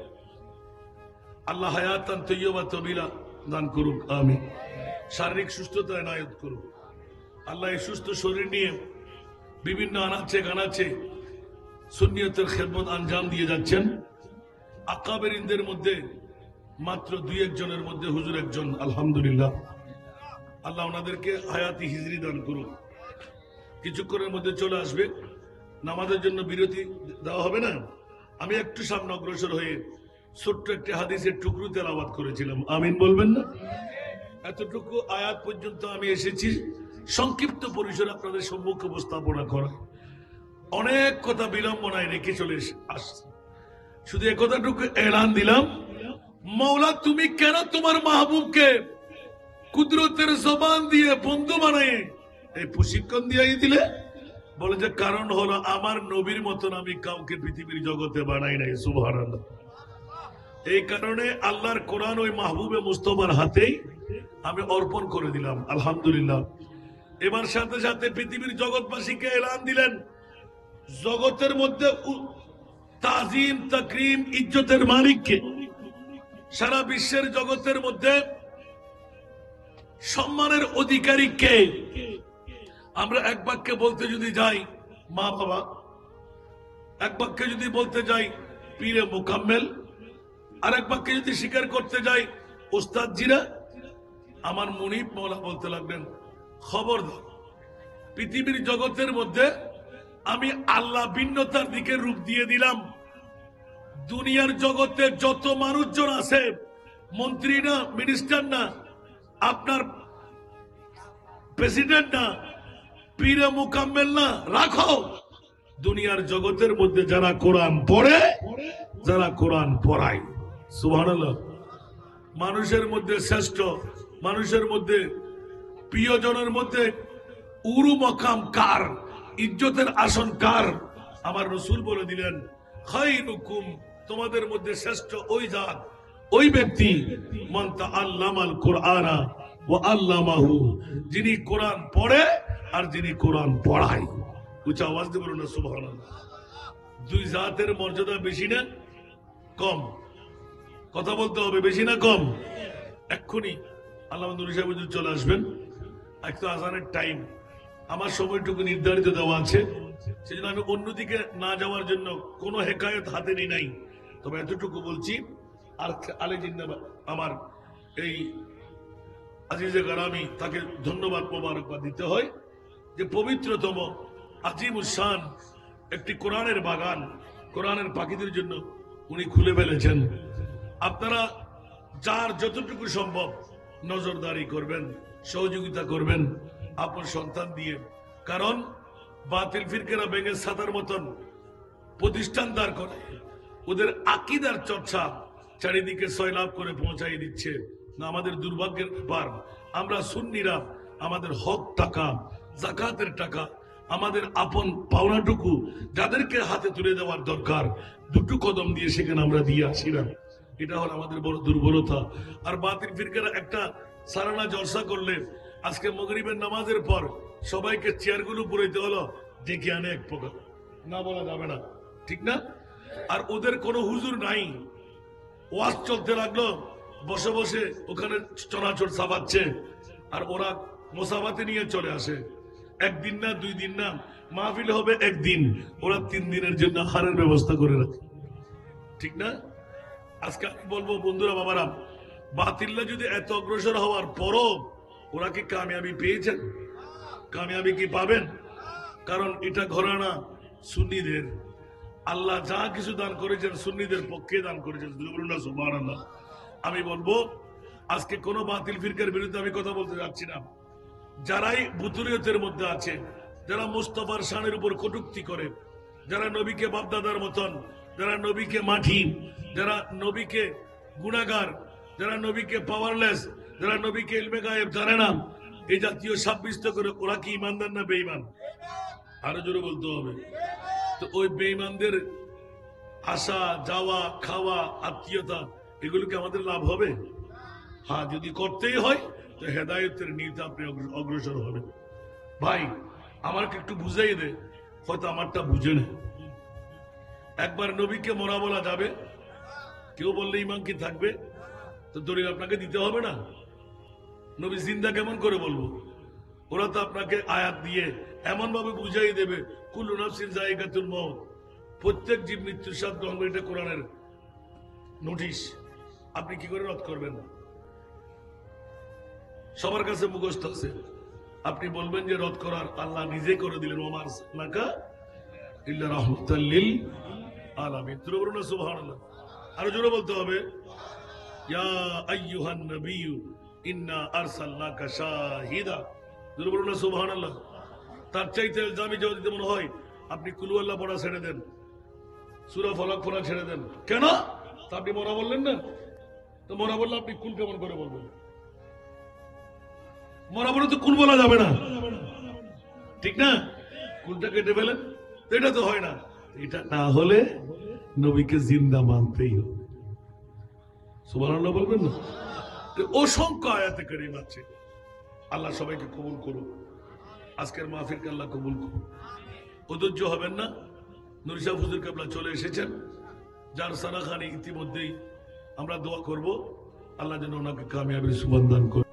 আল্লাহ হায়াতান তৈয়বা তবিলা দান করুক, আমিন। শারীরিক সুস্থতা এনায়েত করুক আল্লাহ। এই সুস্থ শরীর নিয়ে বিভিন্ন আনাচে গানাচে সুন্নিয়তের খেদমত আঞ্জাম দিয়ে যাচ্ছেন। আকাবেরিনদের মধ্যে মাত্র 2-1 জনের মধ্যে হুজুর একজন, আলহামদুলিল্লাহ। আল্লাহ ওনাদেরকে হায়াতি হিজরি দান করুন। কিছুক্ষণের মধ্যে চলে আসবে, নামাজের জন্য বিরতি দেওয়া হবে না। আমি একটু সামনে অগ্রসর হয়ে ছোট্ট একটি হাদিসের টুকরো তেলাওয়াত করেছিলাম, আমিন বলবেন না? এতটুকু আয়াত পর্যন্ত আমি এসেছি সংক্ষিপ্ত পরিসরে আপনাদের সম্মুখে উপস্থাপনা করা। অনেক কথা বিলম্বনায় রেখে চলে আসছি। শুধু একথাটুকু এলান দিলাম, মৌলা তুমি কেন তোমার মাহবুবকে কুদরতের জবান দিয়ে বন্ধু বানায় এই প্রশিক্ষণ দিয়ে দিলে? বলে যে কারণ হলো আমার নবীর মতন আমি কাউকে পৃথিবীর জগতে বানাই নাই, সুবহানাল্লাহ। এই কারণে আল্লাহর কোরআন ওই মাহবুবে মুস্তফার হাতেই আমি অর্পণ করে দিলাম, আলহামদুলিল্লাহ। এবার সাথে সাথে পৃথিবীর জগৎবাসীকে এলান দিলেন, জগতের মধ্যে তাজিম তাকরিম ইজ্জতের মালিককে, সারা বিশ্বের জগতের মধ্যে সম্মানের অধিকারী কে? আমরা এক বাক্যে বলতে যদি যাই মা বাবা, এক বাক্যে যদি বলতে যাই পীরে মুকাম্মেল, আর এক বাক্যে যদি স্বীকার করতে যাই ওস্তাদজিরা। আমার মুনিব মওলা বলতে লাগলেন, খবরদার, পৃথিবীর জগতের মধ্যে আমি আল্লাহ ভিন্নতার দিকে রূপ দিয়ে দিলাম। দুনিয়ার জগতে যত মানুষজন আছে, মন্ত্রী না, মিনিস্টার না, আপনার প্রেসিডেন্ট না, পীরে মুকাম্মেল না, রাখো। দুনিয়ার জগতের মধ্যে যারা কোরআন পড়ে, যারা কোরআন পড়ায়, সুবহানাল্লাহ, মানুষের মধ্যে শ্রেষ্ঠ, মানুষের মধ্যে প্রিয়জনের মধ্যে উরু মকাম কার, ইজ্জতের আসন কার? আমার রাসূল বলে দিলেন, খায়রুকুম, তোমাদের মধ্যে শ্রেষ্ঠ ওই জাত, ওই ব্যক্তি, মান তাআল্লামাল কুরআনা ওয়া আল্লামাহু, যিনি কোরআন পড়ে আর যিনি কোরআন পড়ায়। উচ্চ আওয়াজ দিয়ে বলুন না সুবহানাল্লাহ। দুই জাতের মর্যাদা বেশি না কম? কথা বলতে হবে, বেশি না কম? এক্ষুনি আল্লামা নুরি সাহেব চলে আসবেন। একটু আজানের টাইম, আমার সময়টুকু নির্ধারিত দেওয়া আছে, সেজন্য আমি অন্যদিকে না যাওয়ার জন্য কোনো হেকায়ত হাতে নিই নাই। তবে এতটুকু বলছি, আর আলী জিন্দাবাদ আমার এই আজিজে গারামি, তাকে ধন্যবাদ মোবারকবাদ দিতে হয় যে পবিত্রতম আজিমুস শান একটি কোরআনের বাগান কোরআনের পাখিদের জন্য উনি খুলে ফেলেছেন। আপনারা যার যতটুকু সম্ভব নজরদারি করবেন, সহযোগিতা করবেন আপনার সন্তান দিয়ে। কারণ বাতিল ফিরকেরা ভেঙে ছাতার মতন প্রতিষ্ঠান দাঁড় করে, ওদের আকীদার চর্চা চারিদিকে সয়লাভ করে পৌঁছাই দিচ্ছে। না, আমাদের দুর্ভাগ্যের ব্যাপার, আমরা সুন্নিরা আমাদের হক টাকা, যাকাতের টাকা, আমাদের আপন পাওনাটুকু যাদেরকে হাতে তুলে দেওয়ার দরকার, দুটো কদম দিয়ে সেখানে আমরা দিয়ে আসি না। এটা হলো আমাদের বড় দুর্বলতা। আর বাতিল ফিরকেরা একটা সারানা জলসা করলে, আজকে মাগরিবের নামাজের পর সবাইকে চেয়ারগুলো পুরাইতে হলো, ডেকে আনে এক প্রকার, না বলা যাবে না, ঠিক না? আর ওদের কোনো হুজুর নাই, ওয়াজ চলতে লাগলো, বসে বসে ওখানে চনাচর চাপাচ্ছে, আর ওরা মোসাবাতে নিয়ে চলে আসে। একদিন না, 2 দিন না, মাহফিল হবে একদিন, ওরা 3 দিনের জন্য হারের ব্যবস্থা করে রাখে, ঠিক না? আজকে আমি বলবো বন্ধুরা, বাবারা, বাতিল্লা যদি এত অগ্রসর হওয়ার পরও ওরা কি কামিয়াবি পেয়েছেন? কামিয়াবি কি পাবেন? কারণ এটা ঘরানা সুন্নিদের। আল্লাহ যা কিছু দান করেছেন সুন্নিদের পক্ষে দান করেছেন, সুবহানাল্লাহ। আমি বলবো আজকে কোন বাতিল ফিরকার বিরুদ্ধে আমি কথা বলতে যাচ্ছি না। যারাই বুতুরিয়তের মধ্যে আছে, যারা মুস্তাফার শানের উপর কটূক্তি করে, যারা নবীকে বাপদাদার মতন, যারা নবীকে মাটি, যারা নবীকে গুনাহগার, যারা নবীকে পাওয়ারলেস, যারা নবীকে ইলমে গায়েব জানে না, এই জাতীয় সাব্যস্ত করে, ওরা কি ইমানদার না বেঈমান? আরো জোরে বলতে হবে। তো ওই বেঈমানদের আসা যাওয়া, খাওয়া, আত্মীয়তা, এগুলো কি আমাদের লাভ হবে? হ্যাঁ, যদি করতেই হয় তো হেদায়েতের নিতে আপনি অগ্রসর হবেন। ভাই আমাকে একটু বুঝাই দে, হয়তো আমারটা বুঝে না। একবার নবীকে মরা বলা যাবে? কেউ বললে ইমান কি থাকবে? তো দলিল আপনাকে দিতে হবে না? নবী জিন্দা কেমন করে বলবো? ওরা তো আপনাকে আয়াত দিয়ে এমন ভাবে বুঝাই দেবে, কুল্লু নাফসিন যায়িকাতুল মউত, প্রত্যেক জীব মৃত্যুর স্বাদ গ্রহণ করে, এটা কোরআনের নোটিশ। আপনি কি করে রদ করবেন? সবার কাছে মুখস্থ আছে, আপনি বলবেন যে রদ করার আল্লাহ নিজে করে দিলেন, ওমার সাল্লাকা ইল্লা রাহমাতাল লিল আলামিন। বলুন না সুবহানাল্লাহ। আরো জোরে বলতে হবে, ইয়া আইয়ুহান নবিয়্যু ইন্না আরসালনাকা শাহিদা। জোরে বলুন না সুবহানাল্লাহ। তার চাইতে ইলজামি জবাব দিতে মনে হয় আপনি কুলু আল্লাহ পড়া ছেড়ে দেন, সূরা ফালাক পড়া ছেড়ে দেন। কেন? তা আপনি মরা বললেন না, তো মরা বললে আপনি কুল কেমন করে বলবেন? মরা বলে তো কুল বলা যাবে না, ঠিক না? কুলটা কেটে ফেলেন, এটা তো হয় না। এটা না হলে নবীকে জিন্দা মানতেই হবে। সুবহানাল্লাহ বলবেন না? অসংখ্য আয়াতে কারীম আছে। আল্লাহ সবাইকে কবুল করুন, আজকের মাহফিলকে আল্লাহ কবুল করুন। অধৈর্য হবেন না। নুর শাহ হুজুর কেবলা চলে এসেছেন, যার সারাখানি ইতিমধ্যেই আমরা দোয়া করব আল্লাহ যেন ওনাকে কামিয়াবির সুবহান দান করুন।